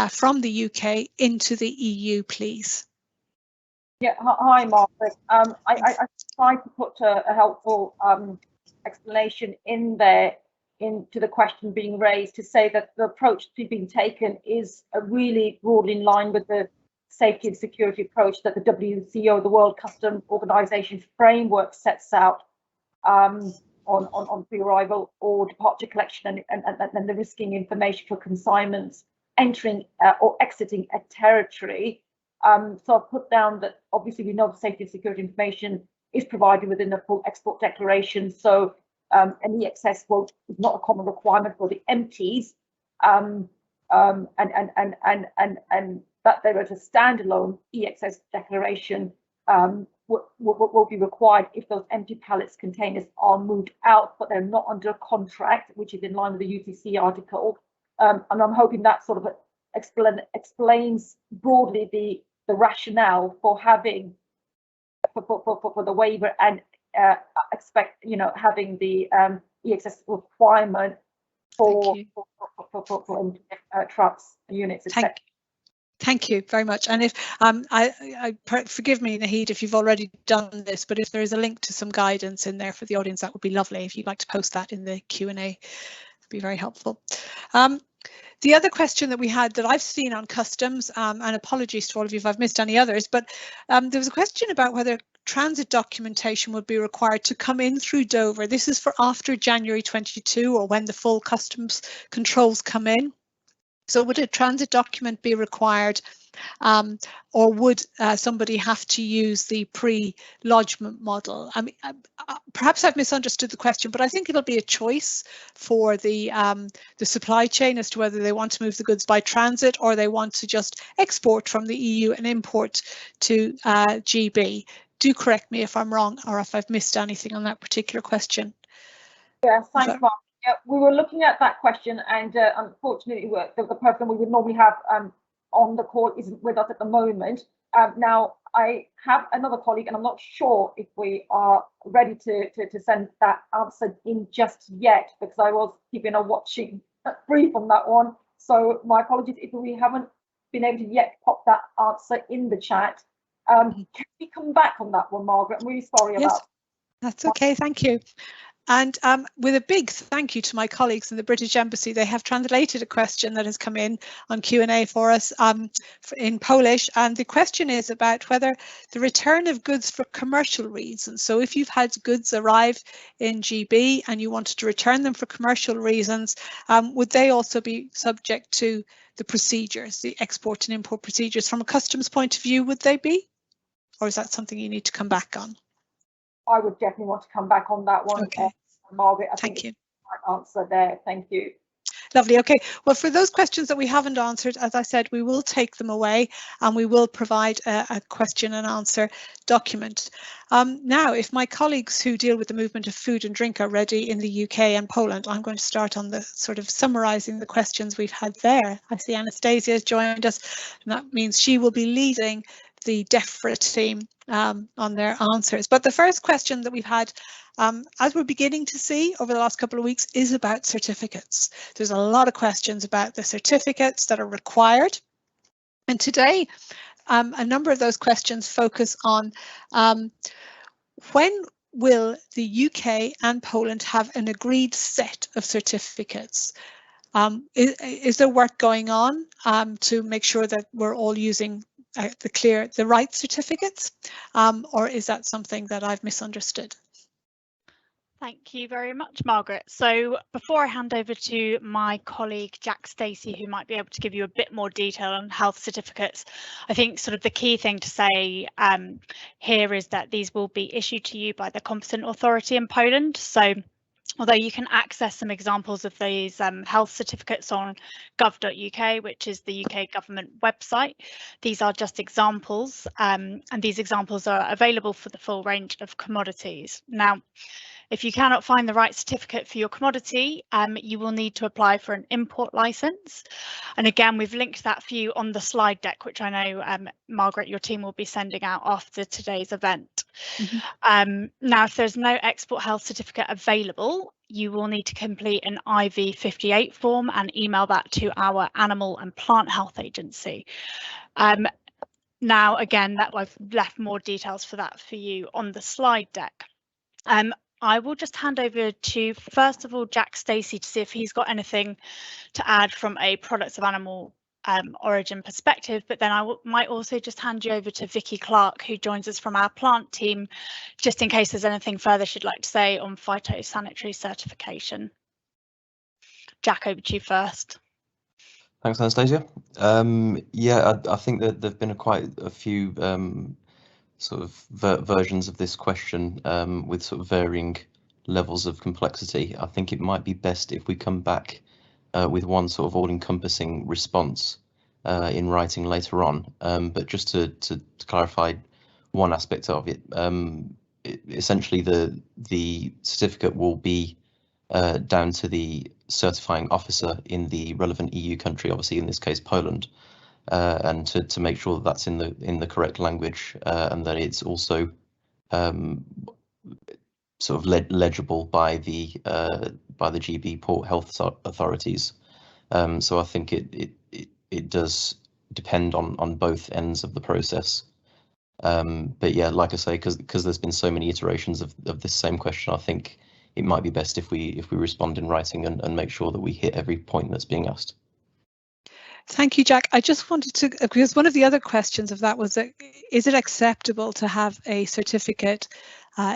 from the UK into the EU, please? Yeah, hi Margaret. I tried to put a helpful explanation in there into the question being raised to say that the approach to being taken is really broadly in line with the safety and security approach that the WCO, the World Customs Organization framework, sets out on pre-arrival or departure collection and the risking information for consignments entering or exiting a territory. So I've put down that obviously we know the safety and security information is provided within the full export declaration. So an EXS quote is not a common requirement for the empties, and that there is a standalone EXS declaration will be required if those empty pallets containers are moved out, but they're not under a contract, which is in line with the UTC article. And I'm hoping that sort of explains broadly the rationale for having for the waiver and having the EXS requirement for trucks, units, etc. Thank you very much. And if forgive me, Naheed, if you've already done this, but if there is a link to some guidance in there for the audience, that would be lovely. If you'd like to post that in the Q&A, it'd be very helpful. The other question that we had that I've seen on customs, and apologies to all of you if I've missed any others, but there was a question about whether transit documentation would be required to come in through Dover. This is for after January 22 or when the full customs controls come in. So would a transit document be required, or would somebody have to use the pre-lodgement model? I mean, perhaps I've misunderstood the question, but I think it'll be a choice for the supply chain as to whether they want to move the goods by transit or they want to just export from the EU and import to GB. Do correct me if I'm wrong or if I've missed anything on that particular question. Yeah, thanks, Mark. Yeah, we were looking at that question, and unfortunately, the person we would normally have on the call isn't with us at the moment. Now, I have another colleague, and I'm not sure if we are ready to send that answer in just yet, because I was keeping a watching brief on that one. So my apologies if we haven't been able to yet pop that answer in the chat. Can we come back on that one, Margaret? I'm really sorry about that. That's okay, thank you. And with a big thank you to my colleagues in the British Embassy, they have translated a question that has come in on Q&A for us in Polish. And the question is about whether the return of goods for commercial reasons. So if you've had goods arrive in GB and you wanted to return them for commercial reasons, would they also be subject to the procedures, the export and import procedures from a customs point of view, would they be? Or is that something you need to come back on? I would definitely want to come back on that one, okay. Margaret. I Thank think you. the right answer there. Thank you. Lovely. Okay. Well, for those questions that we haven't answered, as I said, we will take them away and we will provide a question and answer document. Now, if my colleagues who deal with the movement of food and drink are ready in the UK and Poland, I'm going to start on the sort of summarising the questions we've had there. I see Anastasia has joined us, and that means she will be leading the DEFRA team on their answers. But the first question that we've had, as we're beginning to see over the last couple of weeks, is about certificates. There's a lot of questions about the certificates that are required. And today, a number of those questions focus on when will the UK and Poland have an agreed set of certificates? Is there work going on to make sure that we're all using the right certificates, or is that something that I've misunderstood? Thank you very much, Margaret. So before I hand over to my colleague Jack Stacey, who might be able to give you a bit more detail on health certificates, I think sort of the key thing to say here is that these will be issued to you by the competent authority in Poland. So although you can access some examples of these health certificates on gov.uk, which is the UK government website, these are just examples, and these examples are available for the full range of commodities. Now, if you cannot find the right certificate for your commodity, you will need to apply for an import license. And again, we've linked that for you on the slide deck, which I know, Margaret, your team will be sending out after today's event. Mm-hmm. Now, if there's no export health certificate available, you will need to complete an IV58 form and email that to our Animal and Plant Health Agency. Now, again, that I've left more details for that for you on the slide deck. I will just hand over to, first of all, Jack Stacey to see if he's got anything to add from a products of animal origin perspective, but then I might also just hand you over to Vicky Clark, who joins us from our plant team, just in case there's anything further she'd like to say on phytosanitary certification. Jack, over to you first. Thanks, Anastasia. Yeah, I think that there've been quite a few sort of versions of this question with sort of varying levels of complexity. I think it might be best if we come back with one sort of all-encompassing response in writing later on. But just to clarify one aspect of it, essentially the certificate will be down to the certifying officer in the relevant EU country, obviously in this case Poland. And to make sure that that's in the correct language and that it's also sort of legible by the GB port health authorities. So I think it does depend on both ends of the process. But yeah, like I say, because there's been so many iterations of this same question, I think it might be best if we respond in writing and make sure that we hit every point that's being asked. Thank you, Jack. I just wanted to, because one of the other questions of that was, is it acceptable to have a certificate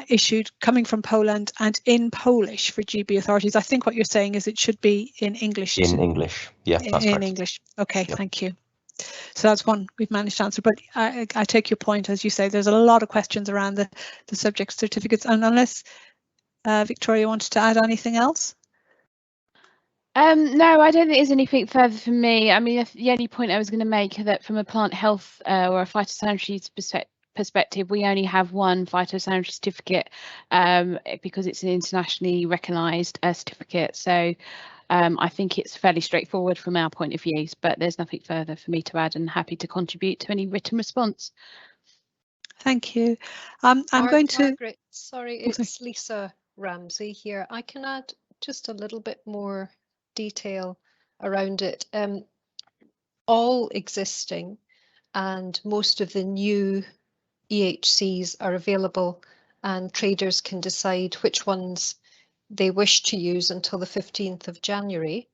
issued coming from Poland and in Polish for GB authorities? I think what you're saying is it should be in English. In English, yeah, that's correct. In English. Okay, yep. Thank you. So that's one we've managed to answer, but I take your point. As you say, there's a lot of questions around the subject certificates, and unless Victoria wanted to add anything else? No, I don't think there's anything further for me. I mean, the only point I was going to make that from a plant health or a phytosanitary perspective, we only have one phytosanitary certificate because it's an internationally recognised certificate. So I think it's fairly straightforward from our point of views, but there's nothing further for me to add, and happy to contribute to any written response. Thank you. I'm going to... Margaret, sorry, it's Lisa Ramsey here. I can add just a little bit more detail around it. All existing and most of the new EHCs are available, and traders can decide which ones they wish to use until the 15th of January.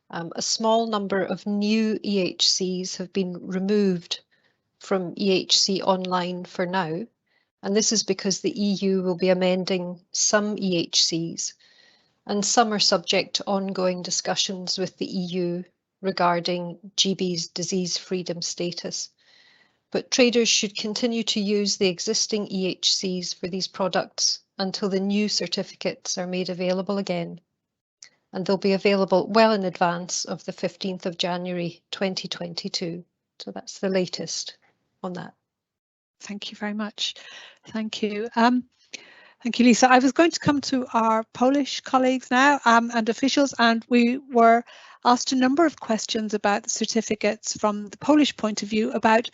A small number of new EHCs have been removed from EHC Online for now, and this is because the EU will be amending some EHCs, and some are subject to ongoing discussions with the EU regarding GB's disease freedom status. But traders should continue to use the existing EHCs for these products until the new certificates are made available again. And they'll be available well in advance of the 15th of January 2022. So that's the latest on that. Thank you very much. Thank you. Thank you, Lisa. I was going to come to our Polish colleagues now and officials, and we were asked a number of questions about the certificates from the Polish point of view about,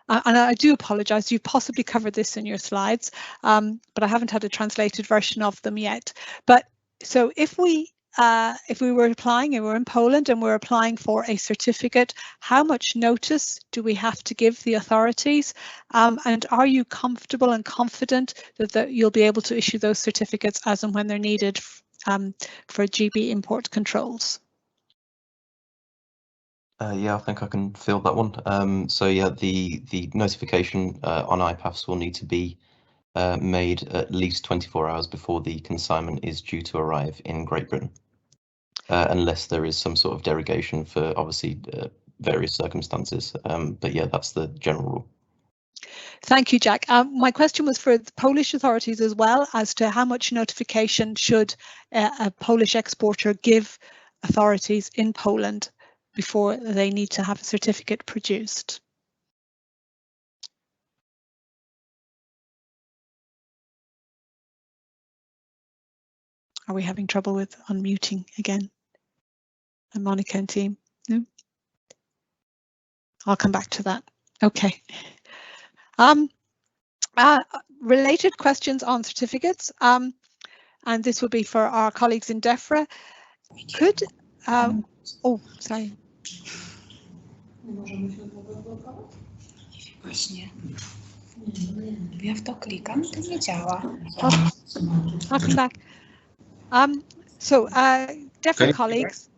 and I do apologise, you possibly covered this in your slides, but I haven't had a translated version of them yet. But so if we were applying and we're in Poland and we're applying for a certificate, how much notice do we have to give the authorities? And are you comfortable and confident that you'll be able to issue those certificates as and when they're needed for GB import controls? Yeah, I think I can field that one. So yeah, the notification on IPAFs will need to be made at least 24 hours before the consignment is due to arrive in Great Britain, unless there is some sort of derogation for obviously various circumstances. But yeah, that's the general rule. Thank you, Jack. My question was for the Polish authorities as well, as to how much notification should a Polish exporter give authorities in Poland before they need to have a certificate produced. Are we having trouble with unmuting again? And Monica and team? No? I'll come back to that. Okay. Related questions on certificates, and this will be for our colleagues in DEFRA. Could, oh, sorry. Właśnie. Ja w to klikam, to nie działa. I'll come back. So, DEFRA colleagues.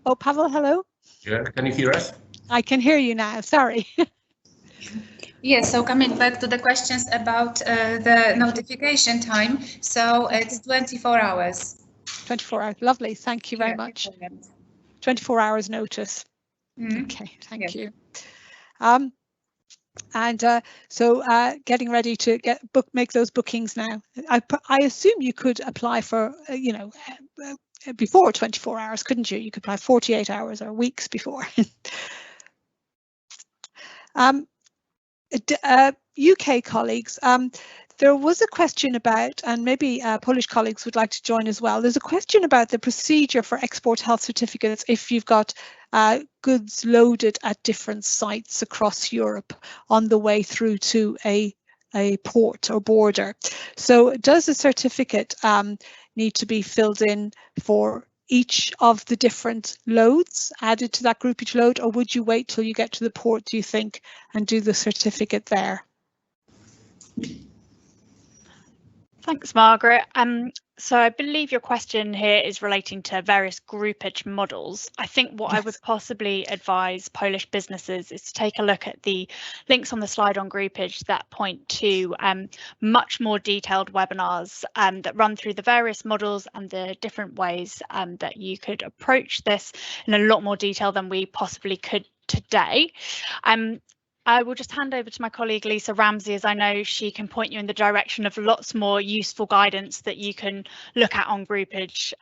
Oh, Pavel, hello. Yeah, can you hear us? I can hear you now. Sorry. Yes, so coming back to the questions about the notification time, so it's 24 hours. 24 hours, lovely, thank you very much. 24 hours notice. Okay, thank you. So getting ready to make those bookings now. I assume you could apply for, before 24 hours, couldn't you? You could apply 48 hours or weeks before. UK colleagues, there was a question about, and maybe Polish colleagues would like to join as well, there's a question about the procedure for export health certificates if you've got goods loaded at different sites across Europe on the way through to a port or border. So does a certificate need to be filled in for each of the different loads added to that groupage load, or would you wait till you get to the port, do you think, and do the certificate there? Thanks, Margaret. So I believe your question here is relating to various groupage models. I think what I would possibly advise Polish businesses is to take a look at the links on the slide on groupage that point to much more detailed webinars that run through the various models and the different ways that you could approach this in a lot more detail than we possibly could today. I will just hand over to my colleague Lisa Ramsey, as I know she can point you in the direction of lots more useful guidance that you can look at on groupage,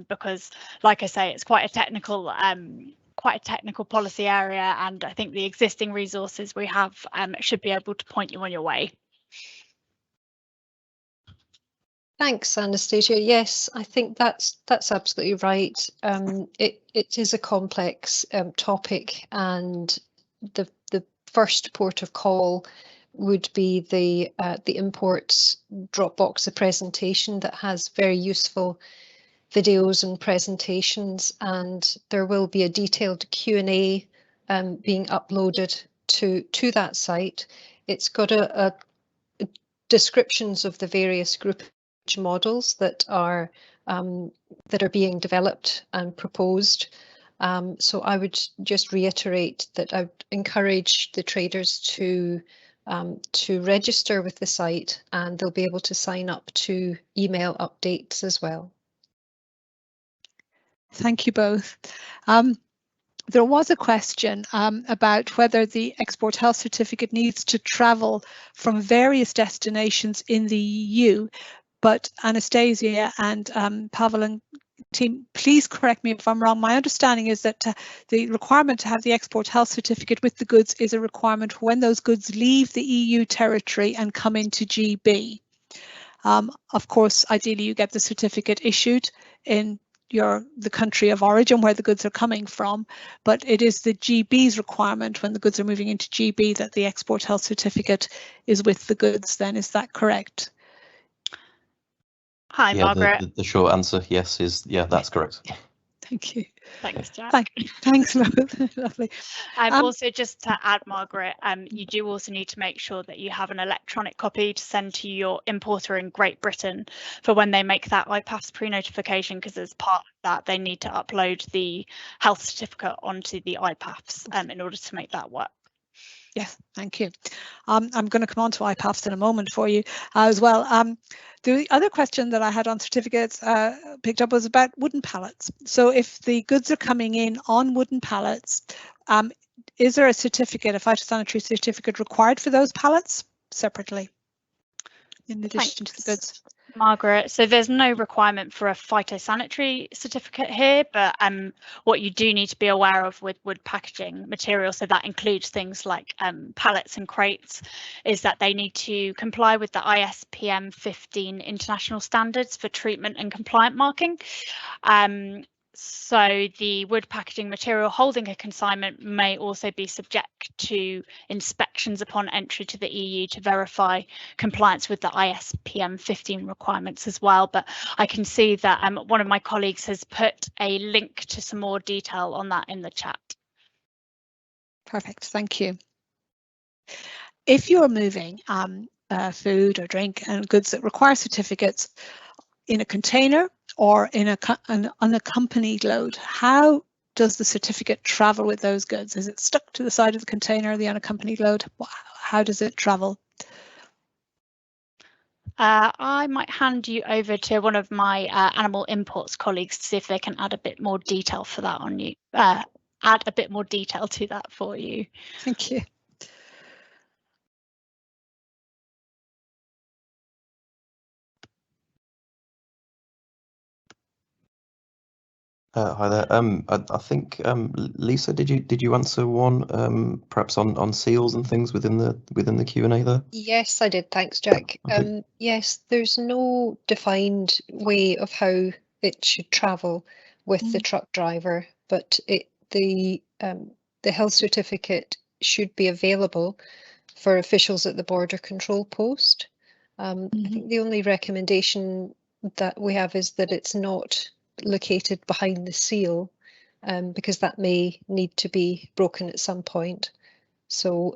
because, like I say, it's quite a technical policy area, and I think the existing resources we have should be able to point you on your way. Thanks, Anastasia. Yes, I think that's absolutely right. It is a complex topic, and the first port of call would be the imports Dropbox, a presentation that has very useful videos and presentations, and there will be a detailed Q&A being uploaded to that site. It's got a descriptions of the various groupage models that are being developed and proposed. So I would just reiterate that I would encourage the traders to register with the site, and they'll be able to sign up to email updates as well. Thank you both. There was a question about whether the export health certificate needs to travel from various destinations in the EU, but Anastasia and Pavel and team, please correct me if I'm wrong. My understanding is that the requirement to have the export health certificate with the goods is a requirement when those goods leave the EU territory and come into GB. Of course, ideally you get the certificate issued in the country of origin where the goods are coming from, but it is the GB's requirement when the goods are moving into GB that the export health certificate is with the goods then. Is that correct? Hi, Margaret. The short answer, yes, is that's correct. Thank you. Thanks, Jack. Thanks, lovely. Also, just to add, Margaret, you do also need to make sure that you have an electronic copy to send to your importer in Great Britain for when they make that IPAFS pre-notification, because as part of that, they need to upload the health certificate onto the IPAFS in order to make that work. Yes, thank you. I'm going to come on to IPAFs in a moment for you as well. The other question that I had on certificates picked up was about wooden pallets. So if the goods are coming in on wooden pallets, is there a certificate, a phytosanitary certificate required for those pallets separately in addition to the goods? Margaret, so there's no requirement for a phytosanitary certificate here, but what you do need to be aware of with wood packaging material, so that includes things like pallets and crates, is that they need to comply with the ISPM 15 international standards for treatment and compliant marking. So the wood packaging material holding a consignment may also be subject to inspections upon entry to the EU to verify compliance with the ISPM 15 requirements as well. But I can see that one of my colleagues has put a link to some more detail on that in the chat. Perfect, thank you. If you're moving food or drink and goods that require certificates in a container or in an unaccompanied load, how does the certificate travel with those goods? Is it stuck to the side of the container, the unaccompanied load? How does it travel? I might hand you over to one of my animal imports colleagues to see if they can add a bit more detail for that on you. Add a bit more detail to that for you. Thank you. Hi there. I think Lisa, did you answer one perhaps on seals and things within the Q&A there? Yes, I did. Thanks, Jack. Okay. Yes, there's no defined way of how it should travel with the truck driver, but the health certificate should be available for officials at the border control post. I think the only recommendation that we have is that it's not located behind the seal, because that may need to be broken at some point. So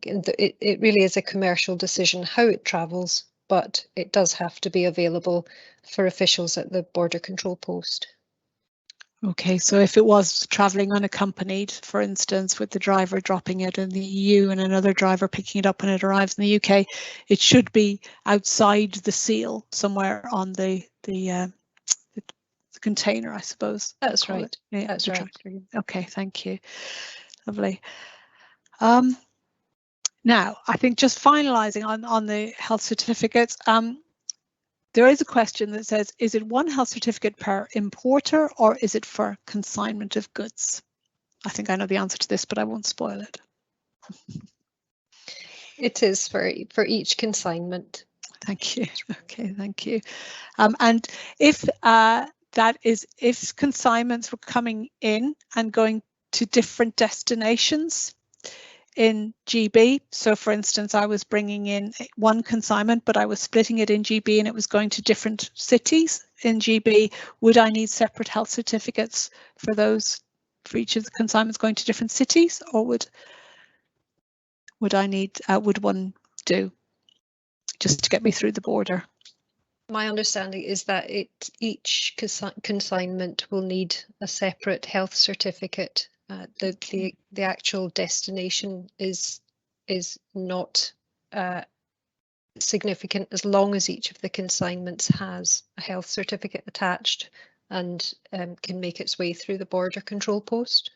it really is a commercial decision how it travels, but it does have to be available for officials at the border control post. Okay, so if it was travelling unaccompanied, for instance, with the driver dropping it in the EU and another driver picking it up when it arrives in the UK, it should be outside the seal somewhere on the container, I suppose. That's right. Yeah, that's right. Okay, thank you. Lovely. Now, I think just finalising on the health certificates, there is a question that says, is it one health certificate per importer or is it for consignment of goods? I think I know the answer to this, but I won't spoil it. It is for each consignment. Thank you. Okay, thank you. And if if consignments were coming in and going to different destinations in GB, so for instance, I was bringing in one consignment, but I was splitting it in GB and it was going to different cities in GB, would I need separate health certificates for those, for each of the consignments going to different cities, or would I need, would one do just to get me through the border? My understanding is that each consignment will need a separate health certificate. The actual destination is not significant as long as each of the consignments has a health certificate attached and can make its way through the border control post.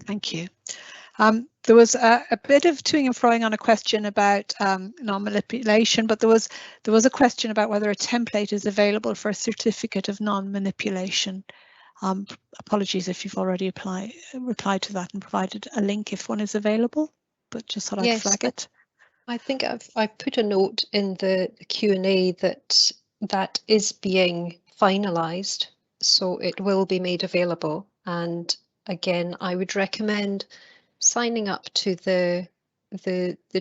Thank you. There was a bit of toing and froing on a question about non-manipulation, but there was a question about whether a template is available for a certificate of non-manipulation. Apologies if you've already replied to that and provided a link if one is available, but just thought I'd flag it. I think I've put a note in the Q&A that is being finalised, so it will be made available. And again, I would recommend signing up to the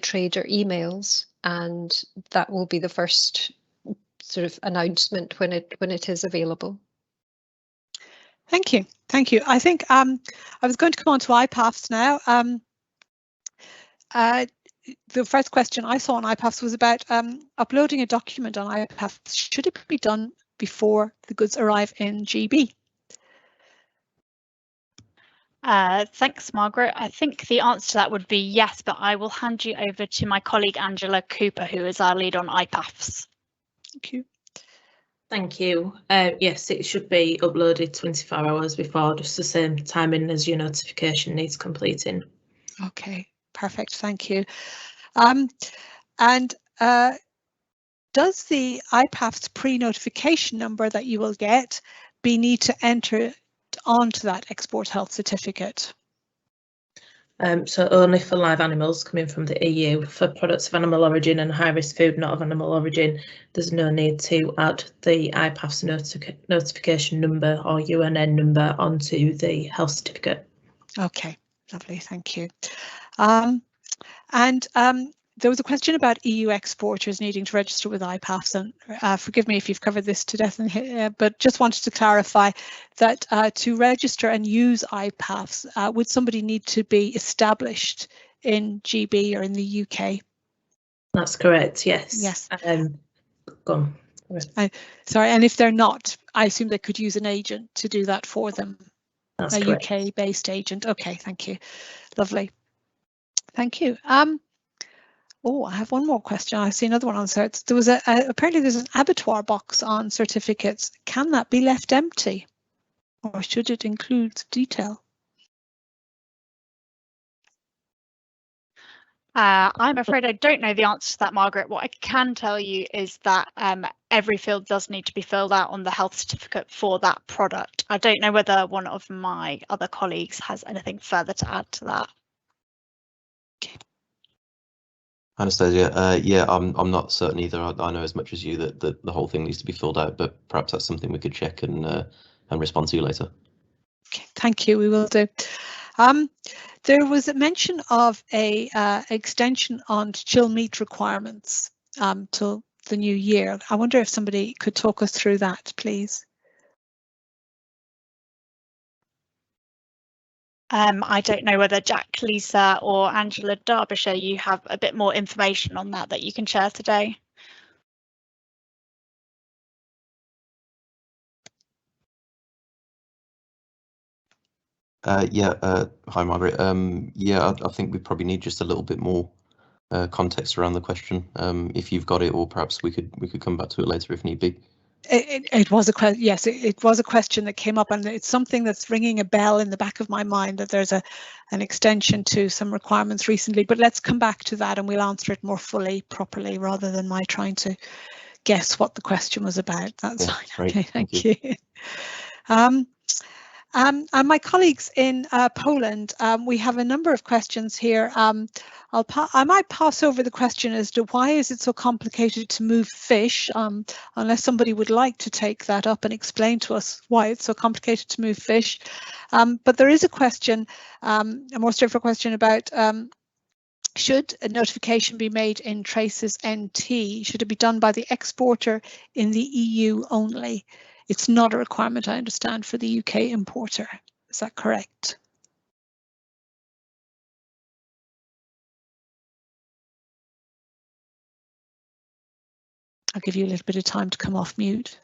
trader emails, and that will be the first sort of announcement when it is available. Thank you. Thank you. I think I was going to come on to IPAFs now. The first question I saw on IPAFs was about uploading a document on IPAFs. Should it be done before the goods arrive in GB? Thanks, Margaret. I think the answer to that would be yes, but I will hand you over to my colleague Angela Cooper, who is our lead on IPAFs. Thank you. Thank you. Yes, it should be uploaded 24 hours before, just the same timing as your notification needs completing. Okay, perfect. Thank you. Does the IPAF's pre-notification number that you will get need to enter onto that export health certificate? So only for live animals coming from the EU. For products of animal origin and high-risk food not of animal origin, there's no need to add the IPAF's notification number or UNN number onto the health certificate. Okay, lovely, thank you. There was a question about EU exporters needing to register with IPAFs, and forgive me if you've covered this to death, but just wanted to clarify that to register and use IPAFs, would somebody need to be established in GB or in the UK? That's correct, yes. Yes. Go on. Sorry, and if they're not, I assume they could use an agent to do that for them. That's a correct. UK-based agent. Okay, thank you. Lovely. Thank you. Oh, I have one more question. I see another one on certs. There was apparently there's an abattoir box on certificates. Can that be left empty, or should it include detail? I'm afraid I don't know the answer to that, Margaret. What I can tell you is that every field does need to be filled out on the health certificate for that product. I don't know whether one of my other colleagues has anything further to add to that. Anastasia, yeah, I'm not certain either. I know as much as you that the whole thing needs to be filled out, but perhaps that's something we could check and respond to you later. Okay, thank you. We will do. There was a mention of a extension on chill meat requirements till the new year. I wonder if somebody could talk us through that, please. I don't know whether Jack, Lisa or Angela Derbyshire, you have a bit more information on that you can share today. Hi Margaret. Yeah, I think we probably need just a little bit more context around the question. If you've got it, or perhaps we could come back to it later if need be. It was a question. Yes, it was a question that came up, and it's something that's ringing a bell in the back of my mind that there's an extension to some requirements recently. But let's come back to that, and we'll answer it more fully, properly, rather than my trying to guess what the question was about. That's fine. Great. Okay, thank you. And my colleagues in Poland, we have a number of questions here. I might pass over the question as to why is it so complicated to move fish, unless somebody would like to take that up and explain to us why it's so complicated to move fish. But there is a question, a more straightforward question about should a notification be made in Traces NT? Should it be done by the exporter in the EU only? It's not a requirement, I understand, for the UK importer. Is that correct? I'll give you a little bit of time to come off mute.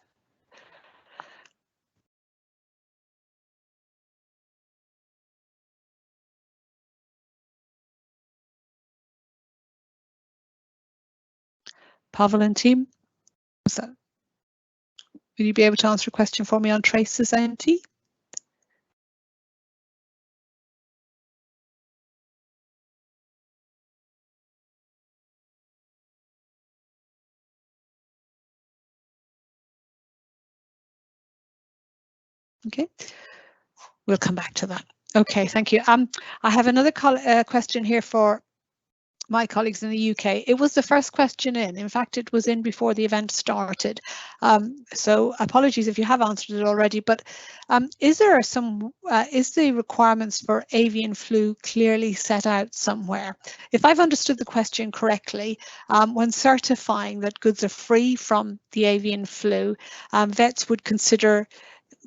Pavel and team, will you be able to answer a question for me on Traces NT? Okay, we'll come back to that. Okay, thank you. I have another question here for my colleagues in the UK. It was the first question in. In fact, it was in before the event started. So apologies if you have answered it already, but is the requirements for avian flu clearly set out somewhere? If I've understood the question correctly, when certifying that goods are free from the avian flu, vets would consider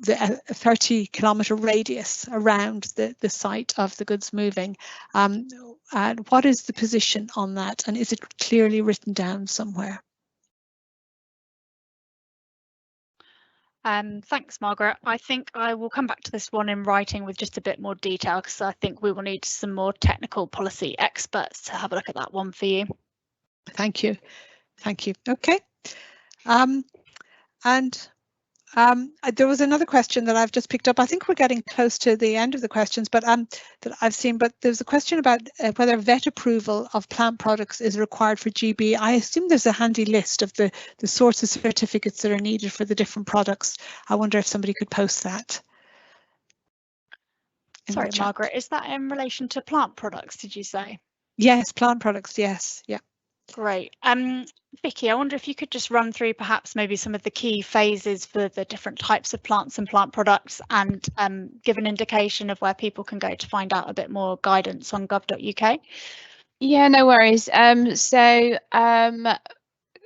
the 30-kilometre radius around the site of the goods moving. And what is the position on that, and is it clearly written down somewhere? Thanks, Margaret. I think I will come back to this one in writing with just a bit more detail, because I think we will need some more technical policy experts to have a look at that one for you. Thank you. Thank you. Okay. There was another question that I've just picked up. I think we're getting close to the end of the questions, but that I've seen. But there's a question about whether vet approval of plant products is required for GB. I assume there's a handy list of the sorts of certificates that are needed for the different products. I wonder if somebody could post that. Sorry, Margaret, is that in relation to plant products, did you say? Yes, plant products. Yes. Yeah. Great. Vicky, I wonder if you could just run through perhaps maybe some of the key phases for the different types of plants and plant products, and give an indication of where people can go to find out a bit more guidance on gov.uk. Yeah, no worries.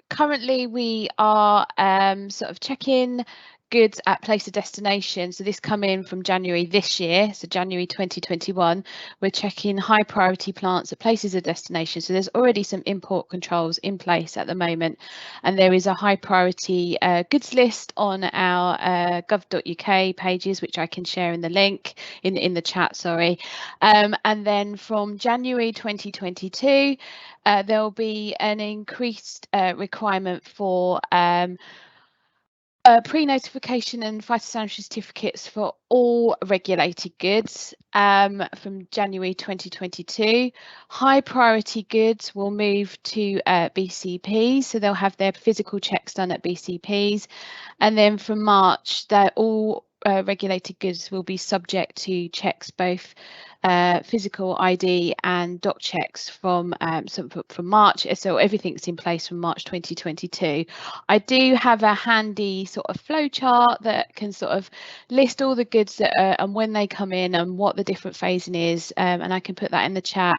Currently we are sort of checking goods at place of destination. So this come in from January this year, so January 2021. We're checking high priority plants at places of destination. So there's already some import controls in place at the moment, and there is a high priority goods list on our gov.uk pages, which I can share in the link in the chat. Sorry, and then from January 2022, there will be an increased requirement for pre-notification and phytosanitary certificates for all regulated goods from January 2022. High priority goods will move to BCPs, so they'll have their physical checks done at BCPs, and then from March, all regulated goods will be subject to checks, both physical ID and doc checks from March. So everything's in place from March 2022. I do have a handy sort of flow chart that can sort of list all the goods that are, and when they come in and what the different phasing is, and I can put that in the chat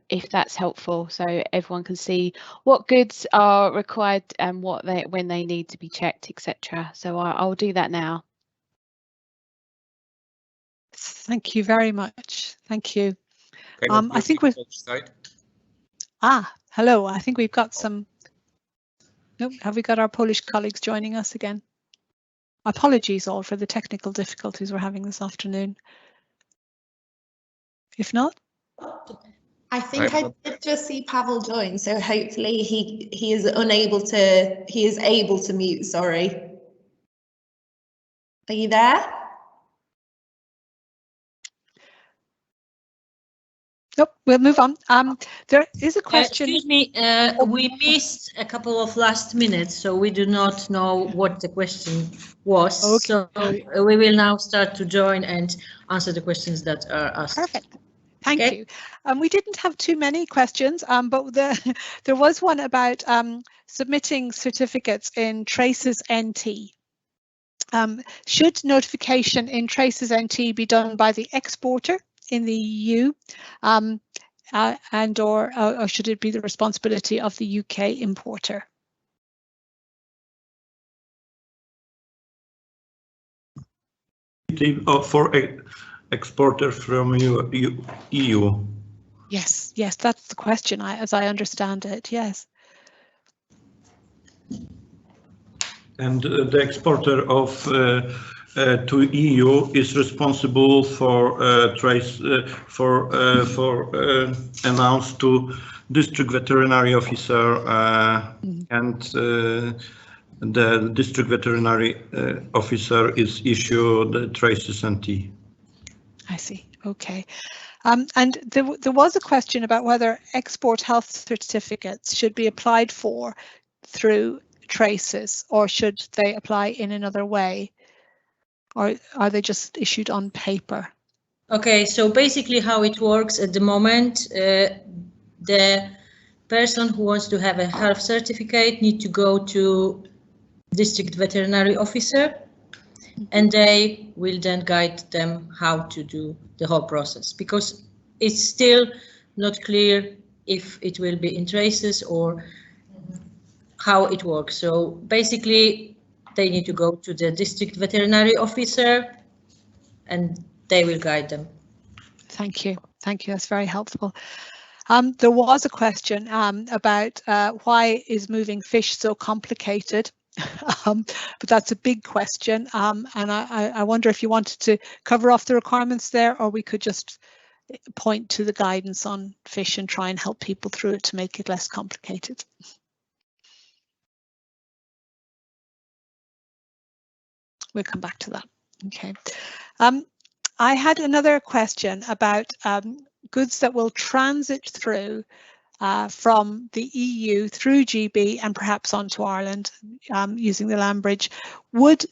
if that's helpful, so everyone can see what goods are required and when they need to be checked, etc. So I'll do that now. Thank you very much. Thank you. I think we've. Hello. I think we've got some. Nope. Have we got our Polish colleagues joining us again? Apologies all for the technical difficulties we're having this afternoon. If not. I think I did just see Pavel join, so hopefully he is able to mute. Sorry. Are you there? Nope, we'll move on. There is a question. Excuse me, we missed a couple of last minutes, so we do not know what the question was. Okay. So we will now start to join and answer the questions that are asked. Perfect. Thank you. We didn't have too many questions, but there was one about submitting certificates in Traces NT. Should notification in Traces NT be done by the exporter in the EU, or should it be the responsibility of the UK importer? For exporter from EU. Yes, that's the question, as I understand it, yes. And the exporter of to EU is responsible for announced to district veterinary officer, and the district veterinary officer is issued the Traces NT. I see. Okay. And there was a question about whether export health certificates should be applied for through Traces, or should they apply in another way, or are they just issued on paper? Okay, so basically how it works at the moment, the person who wants to have a health certificate need to go to district veterinary officer, and they will then guide them how to do the whole process, because it's still not clear if it will be in Traces or how it works. So basically they need to go to the district veterinary officer and they will guide them. Thank you. That's very helpful. There was a question about why is moving fish so complicated, but that's a big question, and I wonder if you wanted to cover off the requirements there, or we could just point to the guidance on fish and try and help people through it to make it less complicated. We'll come back to that. Okay. I had another question about goods that will transit through from the EU through GB and perhaps onto Ireland using the land bridge. Would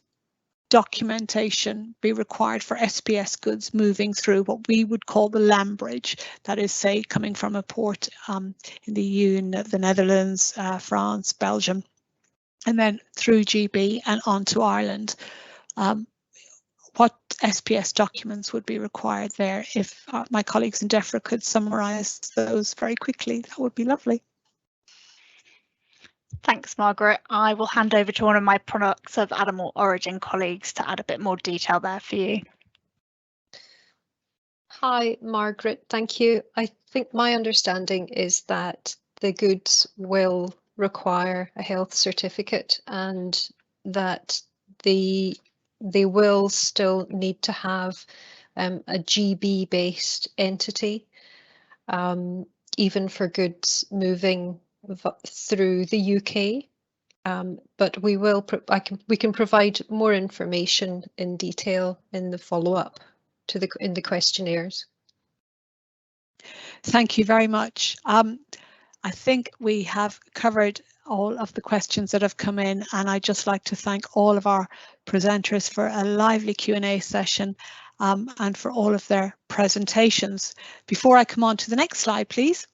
documentation be required for SPS goods moving through what we would call the land bridge? That is, say, coming from a port in the EU, in the Netherlands, France, Belgium, and then through GB and onto Ireland. What SPS documents would be required there? If my colleagues in DEFRA could summarise those very quickly, that would be lovely. Thanks, Margaret. I will hand over to one of my products of animal origin colleagues to add a bit more detail there for you. Hi, Margaret. Thank you. I think my understanding is that the goods will require a health certificate and that they will still need to have a GB-based entity, even for goods moving through the UK. But we can provide more information in detail in the follow-up to in the questionnaires. Thank you very much. I think we have covered all of the questions that have come in, and I'd just like to thank all of our presenters for a lively Q&A session and for all of their presentations. Before I come on to the next slide, please,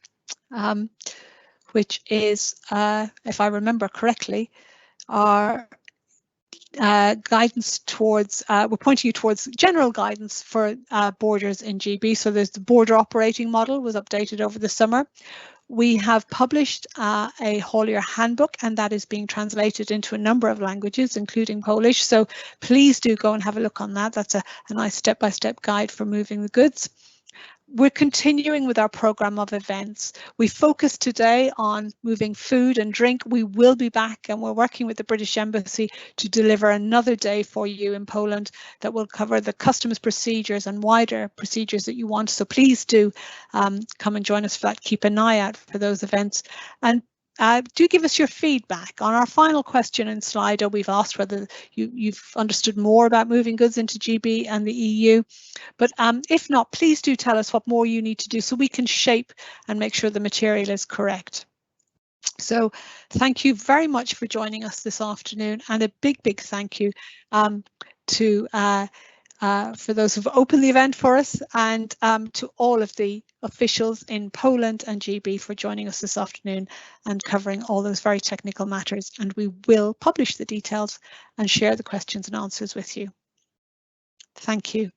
which is, if I remember correctly, our guidance towards, we're pointing you towards general guidance for borders in GB. So there's the border operating model was updated over the summer. We have published a haulier handbook, and that is being translated into a number of languages, including Polish. So please do go and have a look on that. That's a nice step-by-step guide for moving the goods. We're continuing with our programme of events. We focused today on moving food and drink. We will be back, and we're working with the British Embassy to deliver another day for you in Poland that will cover the customs procedures and wider procedures that you want. So please do come and join us for that. Keep an eye out for those events. And do give us your feedback. On our final question in Slido, we've asked whether you've understood more about moving goods into GB and the EU. But if not, please do tell us what more you need to do so we can shape and make sure the material is correct. So thank you very much for joining us this afternoon, and a big thank you for those who've opened the event for us, and to all of the officials in Poland and GB for joining us this afternoon and covering all those very technical matters. And we will publish the details and share the questions and answers with you. Thank you.